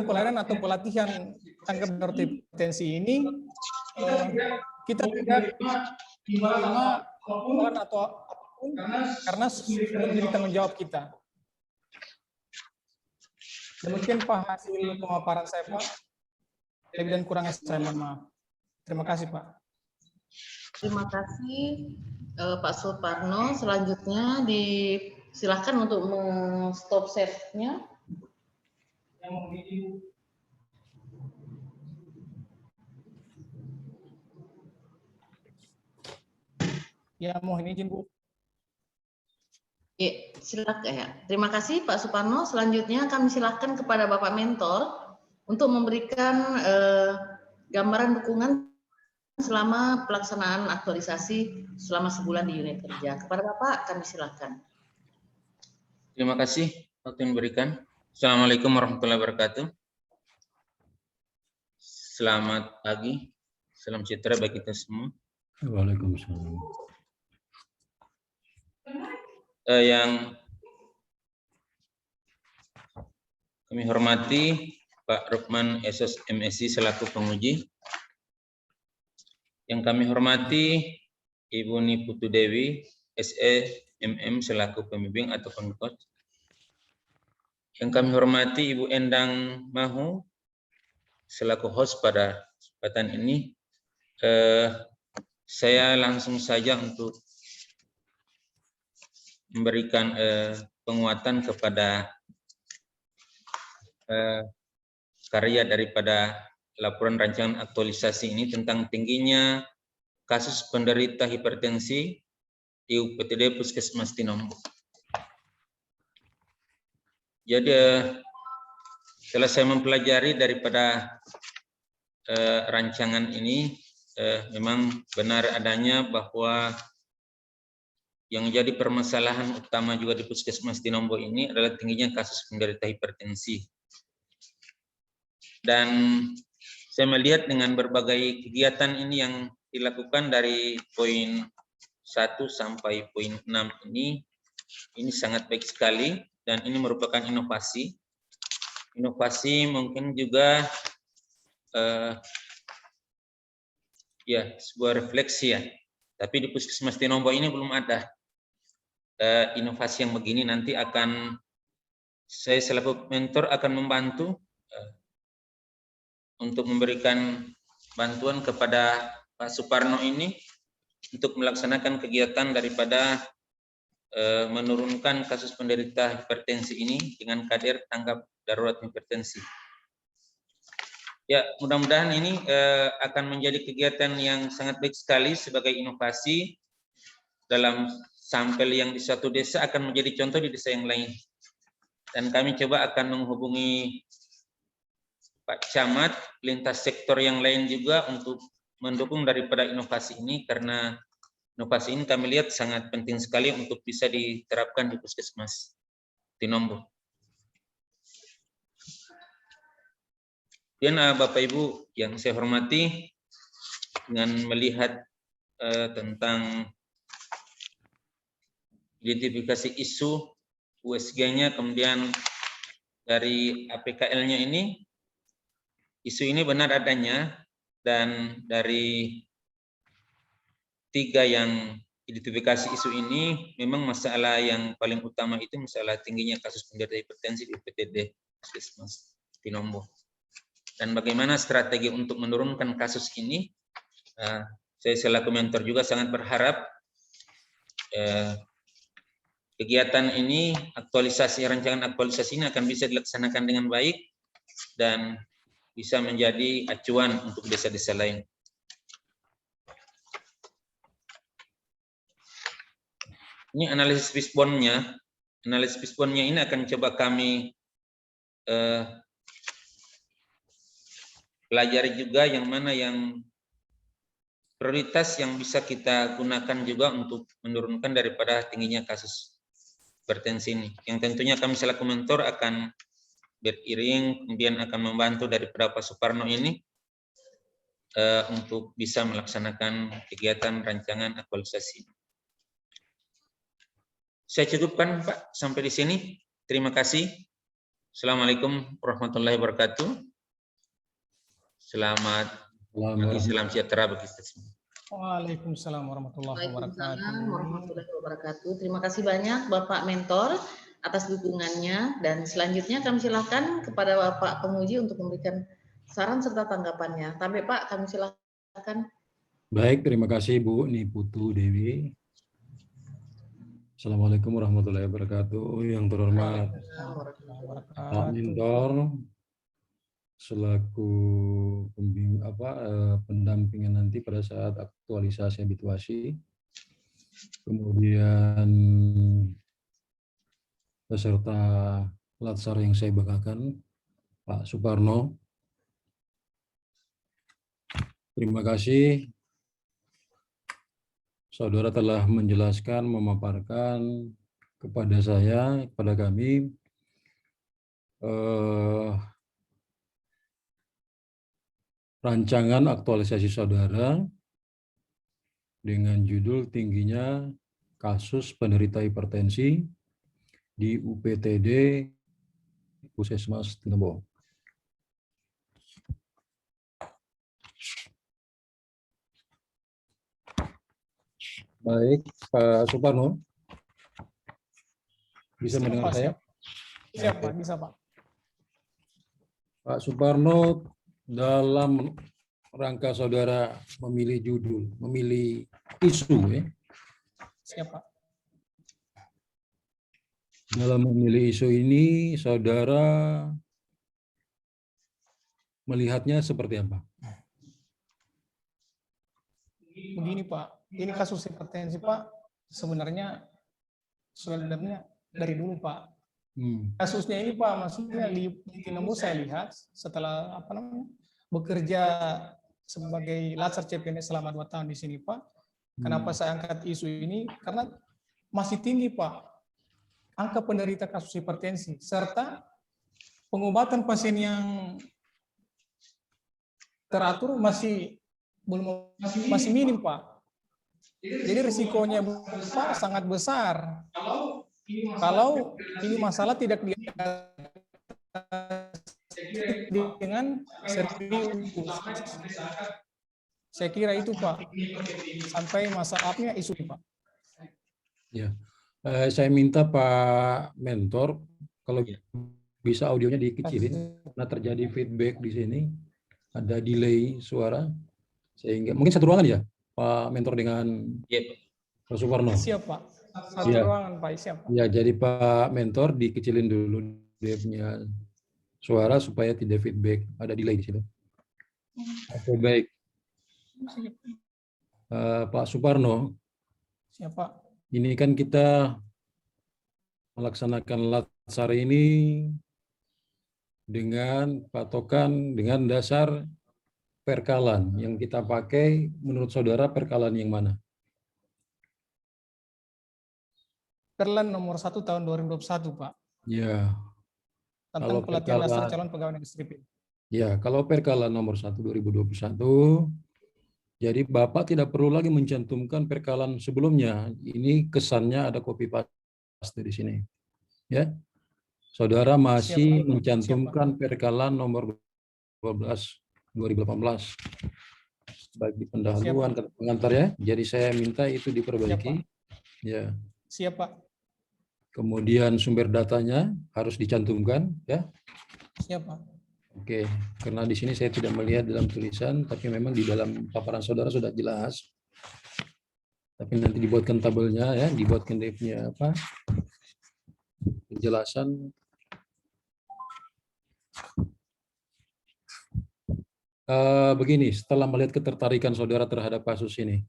pelayanan atau pelatihan tanggap darurat hipertensi ini, kita tidak menerima laporan atau apapun karena sudah menjadi tanggung jawab kita. Demikian, Pak, hasil pemaparan saya, Pak. Lebih dan kurangnya saya mohon maaf. Terima kasih, Pak. Terima kasih, Pak Suparno. Selanjutnya silakan untuk stop share-nya. Ya, mohon izin, Bu. Ya, silakan ya. Terima kasih, Pak Suparno. Selanjutnya kami silakan kepada Bapak Mentor untuk memberikan gambaran dukungan selama pelaksanaan aktualisasi selama sebulan di unit kerja. Kepada Bapak, kami silakan. Terima kasih waktu yang diberikan. Assalamualaikum warahmatullahi wabarakatuh. Selamat pagi, salam sejahtera bagi kita semua. Waalaikumsalam. Yang kami hormati Pak Rukman SOS MSI selaku penguji. Yang kami hormati Ibu Niputu Dewi SE MM selaku pembimbing atau pengcoach. Yang kami hormati Ibu Endang Mahu selaku host pada kesempatan ini. Saya langsung saja untuk memberikan penguatan kepada karya daripada laporan rancangan aktualisasi ini tentang tingginya kasus penderita hipertensi di UPTD Puskesmas Tinombo. Jadi setelah saya mempelajari daripada rancangan ini, memang benar adanya bahwa yang jadi permasalahan utama juga di Puskesmas Tinombo ini adalah tingginya kasus penderita hipertensi. Dan saya melihat dengan berbagai kegiatan ini yang dilakukan dari poin 1 sampai poin 6 ini sangat baik sekali dan ini merupakan inovasi inovasi mungkin juga ya sebuah refleksi ya. Tapi di Puskesmas Tinombo ini belum ada inovasi yang begini. Nanti akan saya selaku mentor akan membantu untuk memberikan bantuan kepada Pak Suparno ini untuk melaksanakan kegiatan daripada menurunkan kasus penderita hipertensi ini dengan kader tanggap darurat hipertensi. Ya, mudah-mudahan ini akan menjadi kegiatan yang sangat baik sekali sebagai inovasi dalam sampel yang di suatu desa akan menjadi contoh di desa yang lain. Dan kami coba akan menghubungi Pak Camat, lintas sektor yang lain juga untuk mendukung daripada inovasi ini, karena inovasi ini kami lihat sangat penting sekali untuk bisa diterapkan di Puskesmas Tinombo. Dan Bapak Ibu yang saya hormati, dengan melihat tentang identifikasi isu USG-nya, kemudian dari APKL-nya ini, isu ini benar adanya, dan dari 3 yang identifikasi isu ini, memang masalah yang paling utama itu masalah tingginya kasus penderita hipertensi di UPTD Puskesmas Tinombo. Dan bagaimana strategi untuk menurunkan kasus ini, saya selaku mentor juga sangat berharap kegiatan ini, rancangan aktualisasi ini akan bisa dilaksanakan dengan baik dan bisa menjadi acuan untuk desa-desa lain. Ini analisis fishbone-nya. Analisis fishbone-nya ini akan coba kami pelajari juga yang mana yang prioritas yang bisa kita gunakan juga untuk menurunkan daripada tingginya kasus hipertensi ini. Yang tentunya kami selaku mentor akan beriring, kemudian akan membantu daripada Pak Suparno ini untuk bisa melaksanakan kegiatan rancangan aktualisasi. Saya cukupkan Pak sampai di sini. Terima kasih. Assalamualaikum warahmatullahi wabarakatuh. Selamat pagi, salam sejahtera bagi kita semua. Waalaikumsalam warahmatullahi wabarakatuh. Terima kasih banyak Bapak Mentor atas dukungannya, dan selanjutnya kami silakan kepada Bapak Penguji untuk memberikan saran serta tanggapannya. Tapi Pak, kami silakan. Baik, terima kasih Bu Niputu Dewi. Assalamualaikum warahmatullahi wabarakatuh. Yang terhormat Pak Mentor selaku pendampingan nanti pada saat aktualisasi habituasi, kemudian peserta latsar yang saya banggakan, Pak Suparno. Terima kasih saudara telah menjelaskan, memaparkan kepada saya, kepada kami rancangan aktualisasi saudara dengan judul tingginya kasus penderita hipertensi di UPTD Puskesmas Tinombo. Baik, Pak Suparno, bisa mendengar saya? Siap, Pak. Bisa, Pak. Pak Suparno, dalam rangka saudara memilih judul, memilih isu, ya. Siap, Pak. Dalam memilih isu ini, saudara melihatnya seperti apa? Begini, Pak. Ini kasus hipertensi, Pak. Sebenarnya dari dulu, Pak. Kasusnya ini, Pak, maksudnya di Tinombo saya lihat setelah bekerja sebagai latsar CPNS selama 2 tahun di sini, Pak. Kenapa saya angkat isu ini? Karena masih tinggi, Pak, angka penderita kasus hipertensi serta pengobatan pasien yang teratur masih minim, Pak. Jadi risikonya, Pak, sangat besar. Kalau ini masalah tidak dengan serius. Saya kira itu Pak, sampai masa up-nya isu Pak. Ya, saya minta Pak Mentor kalau bisa audionya dikecilin karena terjadi feedback di sini, ada delay suara, sehingga mungkin satu ruangan ya Pak Mentor dengan Pak Suparno. Siap Pak, satu ruangan Pak, siap Pak. Ya, jadi Pak Mentor dikecilin dulu dia punya suara supaya tidak feedback, ada delay di situ. Oke, baik. Pak Suparno, siap Pak. ini kan kita melaksanakan latsar ini dengan patokan, dengan dasar perkalan. Yang kita pakai menurut saudara perkalan yang mana? Perlan nomor 1 tahun 2021 Pak. Ya. Tentang pelatihan dasar calon pegawai negeri sipil. Ya, kalau perkalan nomor 1 2021, jadi Bapak tidak perlu lagi mencantumkan perkalan sebelumnya. Ini kesannya ada copy paste di sini. Ya. Saudara masih mencantumkan perkalan nomor 12 2018 sebagai pendahuluan dan pengantar ya. Jadi saya minta itu diperbaiki. Ya. Siap Pak. Kemudian sumber datanya harus dicantumkan ya. Siap Pak. Oke, karena di sini saya tidak melihat dalam tulisan, tapi memang di dalam paparan saudara sudah jelas. Tapi nanti dibuatkan tabelnya ya, dibuatkan dia punya apa? Penjelasan. Begini, setelah melihat ketertarikan saudara terhadap kasus ini,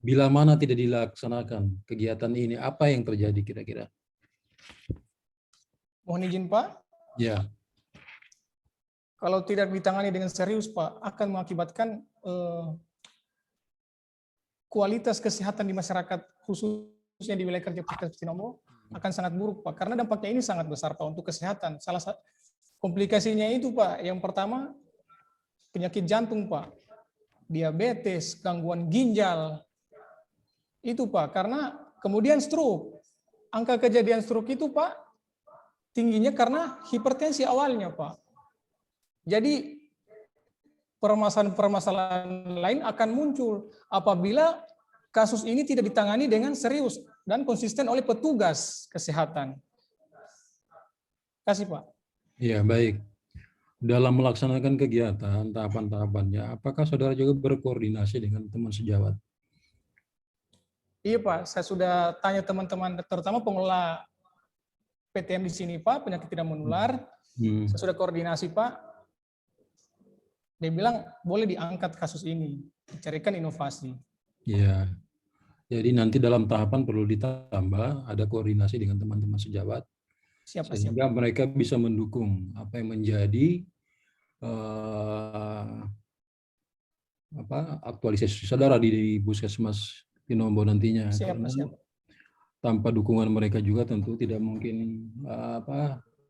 bila mana tidak dilaksanakan kegiatan ini, apa yang terjadi kira-kira? Mohon izin Pak. Ya. Kalau tidak ditangani dengan serius Pak, akan mengakibatkan kualitas kesehatan di masyarakat, khususnya di wilayah kerja Provinsi Tinombolo, akan sangat buruk Pak. Karena dampaknya ini sangat besar Pak untuk kesehatan. Salah satu komplikasinya itu Pak, yang pertama penyakit jantung Pak, diabetes, gangguan ginjal, itu Pak. Karena kemudian stroke, angka kejadian stroke itu Pak tingginya karena hipertensi awalnya Pak. Jadi permasalahan-permasalahan lain akan muncul apabila kasus ini tidak ditangani dengan serius dan konsisten oleh petugas kesehatan. Terima kasih Pak. Ya, baik. Dalam melaksanakan kegiatan, tahapan-tahapannya, apakah saudara juga berkoordinasi dengan teman sejawat? Iya Pak, saya sudah tanya teman-teman, terutama pengelola PTM di sini Pak, penyakit tidak menular. Saya sudah koordinasi Pak. Dia bilang boleh diangkat kasus ini, dicarikan inovasi. Ya, jadi nanti dalam tahapan perlu ditambah, ada koordinasi dengan teman-teman sejawat, sehingga mereka bisa mendukung apa yang menjadi aktualisasi saudara di Puskesmas Tinombolo nantinya. Karena tanpa dukungan mereka juga tentu tidak mungkin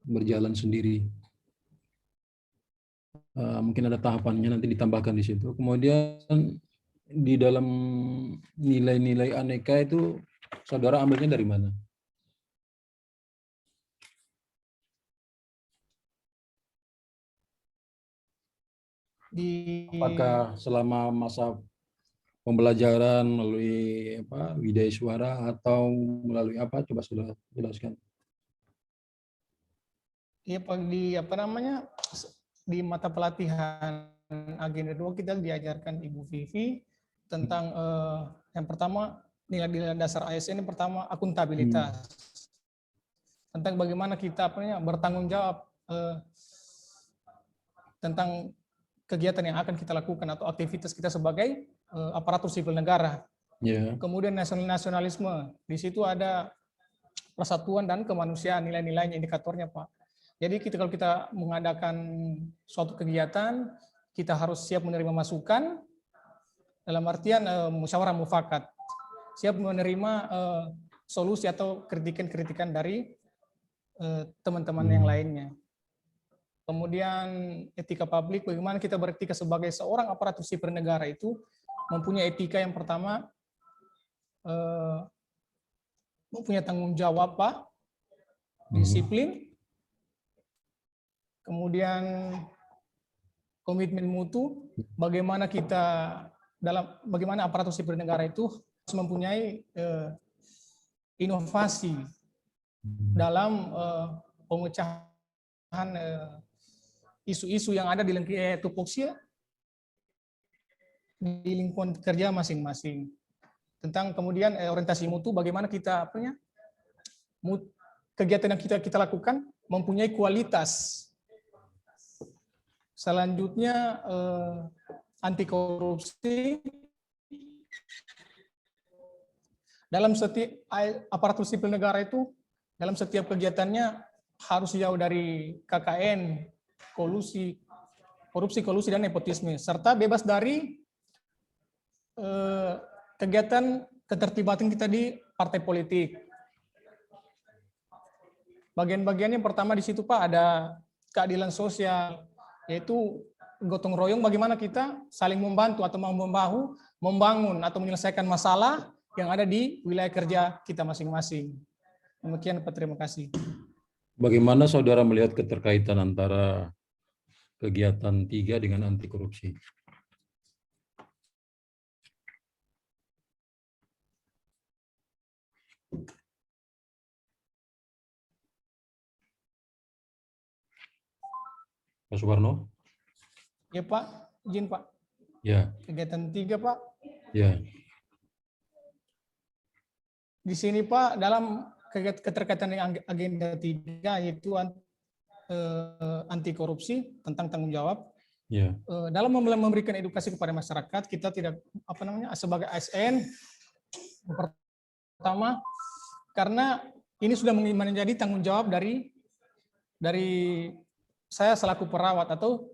berjalan sendiri. Mungkin ada tahapannya nanti ditambahkan di situ. Kemudian di dalam nilai-nilai aneka itu saudara ambilnya dari mana? Apakah selama masa pembelajaran melalui Widaya Suara atau melalui apa? Coba sudah jelaskan. Iya Pak, di mata pelatihan agenda 2 kita diajarkan Ibu Vivi tentang yang pertama nilai-nilai dasar ASN. Yang pertama akuntabilitas, tentang bagaimana kita bertanggung jawab tentang kegiatan yang akan kita lakukan atau aktivitas kita sebagai aparatur sipil negara. Kemudian nasionalisme, di situ ada persatuan dan kemanusiaan, nilai-nilainya, indikatornya Pak. Jadi kalau kita mengadakan suatu kegiatan, kita harus siap menerima masukan, dalam artian musyawarah mufakat, siap menerima solusi atau kritikan-kritikan dari teman-teman yang lainnya. Kemudian etika publik, bagaimana kita beretika sebagai seorang aparatur sipil negara itu mempunyai etika yang pertama, mempunyai tanggung jawab Pak, disiplin, kemudian komitmen mutu, bagaimana bagaimana aparatur sipil negara itu harus mempunyai inovasi dalam pemecahan isu-isu yang ada di tupoksi di lingkungan kerja masing-masing. Tentang kemudian orientasi mutu, bagaimana kita kegiatan yang kita lakukan mempunyai kualitas. Selanjutnya anti korupsi. Dalam setiap aparatur sipil negara itu, dalam setiap kegiatannya harus jauh dari KKN, korupsi, kolusi, dan nepotisme, serta bebas dari kegiatan keterlibatan kita di partai politik. Bagian-bagian yang pertama di situ Pak ada keadilan sosial, yaitu gotong royong, bagaimana kita saling membantu atau membahu membangun atau menyelesaikan masalah yang ada di wilayah kerja kita masing-masing. Demikian Pak, terima kasih. Bagaimana saudara melihat keterkaitan antara kegiatan 3 dengan anti korupsi? Pak Suparno? Ya Pak, izin Pak. Ya. Kegiatan 3 Pak. Ya. Di sini Pak, dalam keterkaitan dengan agenda 3 yaitu anti korupsi, tentang tanggung jawab. Ya. Dalam memberikan edukasi kepada masyarakat, kita tidak sebagai ASN pertama, karena ini sudah menjadi tanggung jawab dari saya selaku perawat atau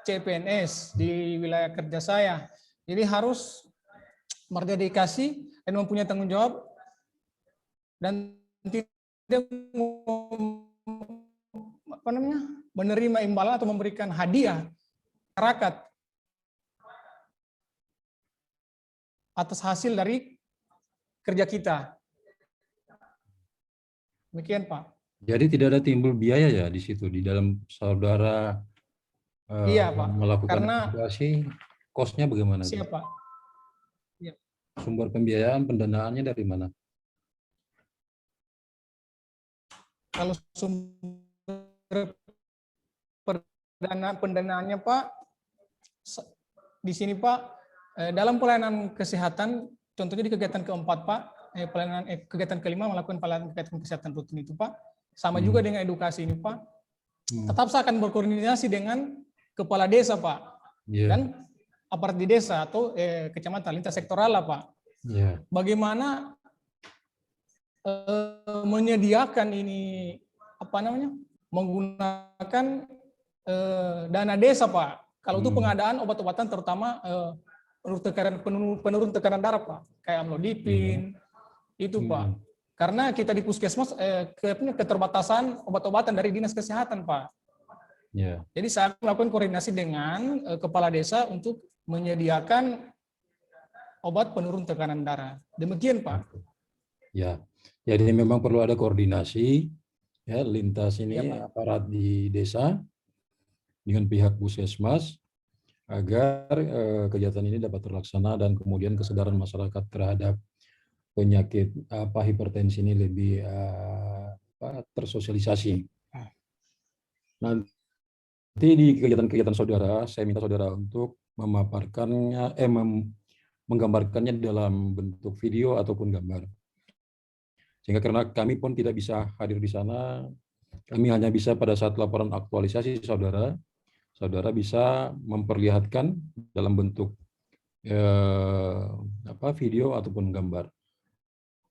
CPNS di wilayah kerja saya. Jadi harus berdedikasi dan mempunyai tanggung jawab dan tidak menerima imbalan atau memberikan hadiah masyarakat atas hasil dari kerja kita. Demikian Pak. Jadi tidak ada timbul biaya ya di situ, di dalam saudara iya, Pak. melakukan Karena edukasi, kosnya bagaimana? Siapa? Ya. Sumber pembiayaan, pendanaannya dari mana? Kalau sumber pendanaannya Pak, di sini Pak, dalam pelayanan kesehatan, contohnya di kegiatan keempat Pak, kegiatan kelima melakukan pelayanan kegiatan kesehatan rutin itu Pak, sama juga dengan edukasi ini Pak. Tetap saya akan berkoordinasi dengan kepala desa Pak, dan aparat di desa atau kecamatan lintas sektoral lah Pak. Bagaimana menyediakan ini menggunakan dana desa Pak. Kalau itu pengadaan obat-obatan terutama penurun tekanan darah Pak, kayak amlodipin itu Pak. Karena kita di puskesmas keterbatasan obat-obatan dari dinas kesehatan Pak. Jadi saya melakukan koordinasi dengan kepala desa untuk menyediakan obat penurun tekanan darah. Demikian Pak. Ya, jadi memang perlu ada koordinasi ya lintas ini aparat di desa dengan pihak puskesmas agar kegiatan ini dapat terlaksana dan kemudian kesadaran masyarakat terhadap penyakit hipertensi ini lebih tersosialisasi. Nanti di kegiatan-kegiatan saudara, saya minta saudara untuk memaparkannya, menggambarkannya dalam bentuk video ataupun gambar. Sehingga karena kami pun tidak bisa hadir di sana, kami hanya bisa pada saat laporan aktualisasi saudara bisa memperlihatkan dalam bentuk video ataupun gambar.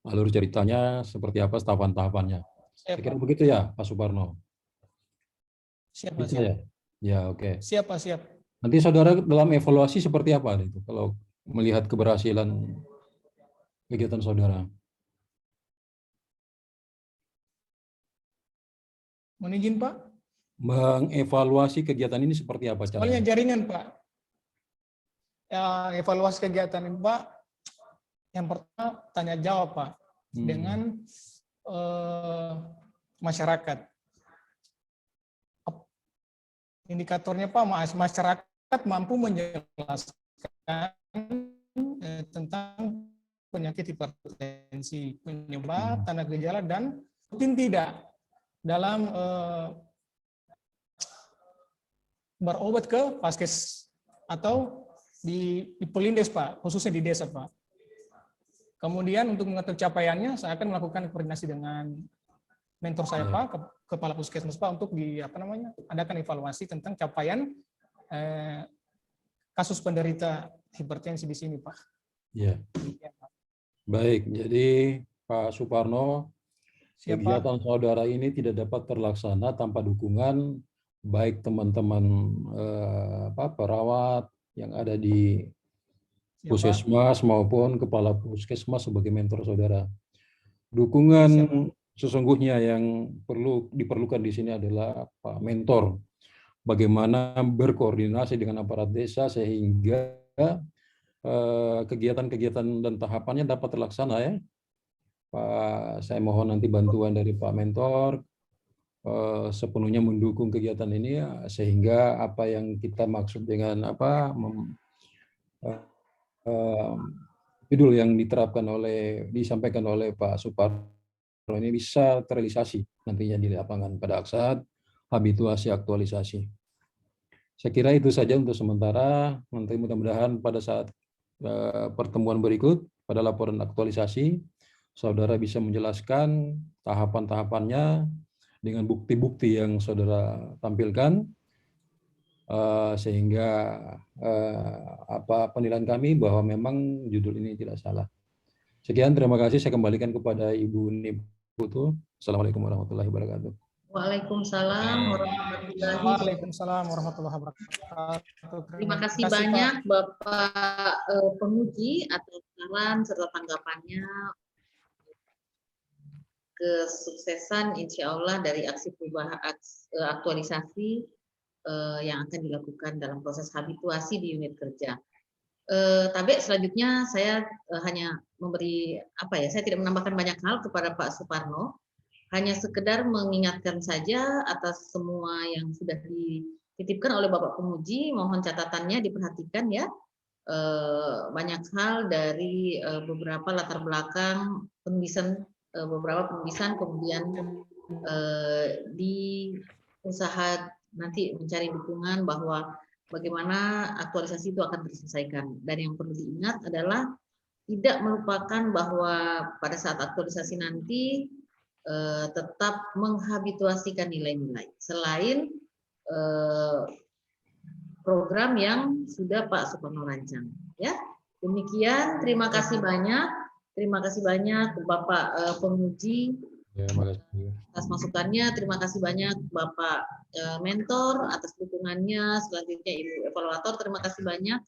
Alur ceritanya seperti apa, tahapan-tahapannya. Saya kira begitu ya, Pak Suparno. Siap. Ya? Ya, oke. Siap. Nanti saudara dalam evaluasi seperti apa itu kalau melihat keberhasilan kegiatan saudara? Mohon izin Pak. Mengevaluasi kegiatan ini seperti apa caranya? Soalnya jaringan Pak. Ya, evaluasi kegiatan ini Pak. Yang pertama tanya jawab Pak dengan masyarakat. indikatornya Pak, masyarakat mampu menjelaskan tentang penyakit hipertensi, penyebab, tanda gejala, dan rutin tidak dalam berobat ke paskes atau di Pelindes Pak, khususnya di desa Pak. Kemudian untuk mengatur capaiannya, saya akan melakukan koordinasi dengan mentor saya Pak, kepala puskesmas Pak, untuk adakan evaluasi tentang capaian kasus penderita hipertensi di sini Pak. Ya. Baik, jadi Pak Suparno, kegiatan saudara ini tidak dapat terlaksana tanpa dukungan baik teman-teman perawat yang ada di puskesmas maupun kepala puskesmas sebagai mentor saudara. Dukungan sesungguhnya yang diperlukan di sini adalah Pak Mentor. Bagaimana berkoordinasi dengan aparat desa sehingga kegiatan-kegiatan dan tahapannya dapat terlaksana ya. Pak, saya mohon nanti bantuan dari Pak Mentor sepenuhnya mendukung kegiatan ini ya, sehingga apa yang kita maksud dengan judul yang disampaikan oleh Pak Suparno ini bisa terrealisasi nantinya di lapangan pada saat habituasi aktualisasi. Saya kira itu saja untuk sementara. Nanti mudah-mudahan pada saat pertemuan berikut pada laporan aktualisasi, saudara bisa menjelaskan tahapan-tahapannya dengan bukti-bukti yang saudara tampilkan, sehingga penilaian kami bahwa memang judul ini tidak salah. Sekian, terima kasih. Saya kembalikan kepada Ibu Niputu. Assalamualaikum warahmatullahi wabarakatuh. Waalaikumsalam warahmatullahi wabarakatuh. Terima kasih banyak Bapak penguji atas saran serta tanggapannya. Kesuksesan insya Allah dari aksi perubahan aktualisasi yang akan dilakukan dalam proses habituasi di unit kerja. Tapi selanjutnya saya hanya memberi saya tidak menambahkan banyak hal kepada Pak Suparno, hanya sekedar mengingatkan saja atas semua yang sudah dititipkan oleh Bapak penguji, mohon catatannya diperhatikan ya. Banyak hal dari beberapa latar belakang penulisan, kemudian di usaha nanti mencari dukungan bahwa bagaimana aktualisasi itu akan terselesaikan. Dan yang perlu diingat adalah tidak melupakan bahwa pada saat aktualisasi nanti tetap menghabituasikan nilai-nilai selain program yang sudah Pak Suparno rancang. Ya, demikian. Terima kasih banyak Bapak penguji atas masukannya. Terima kasih banyak Bapak mentor atas dukungannya. Selanjutnya Ibu evaluator, terima kasih banyak.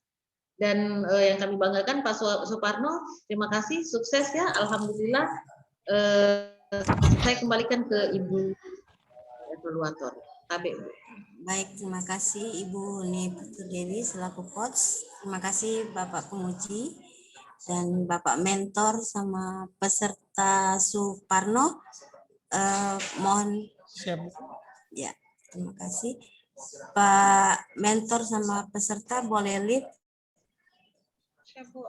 Dan yang kami banggakan Pak Suparno, terima kasih, sukses ya, alhamdulillah. Saya kembalikan ke Ibu evaluator. Baik, terima kasih Ibu Niputu Dewi selaku coach. Terima kasih Bapak penguji dan Bapak mentor sama peserta Suparno. Mohon siap. Ya, terima kasih. Pak mentor sama peserta boleh lead. Siap, Bu.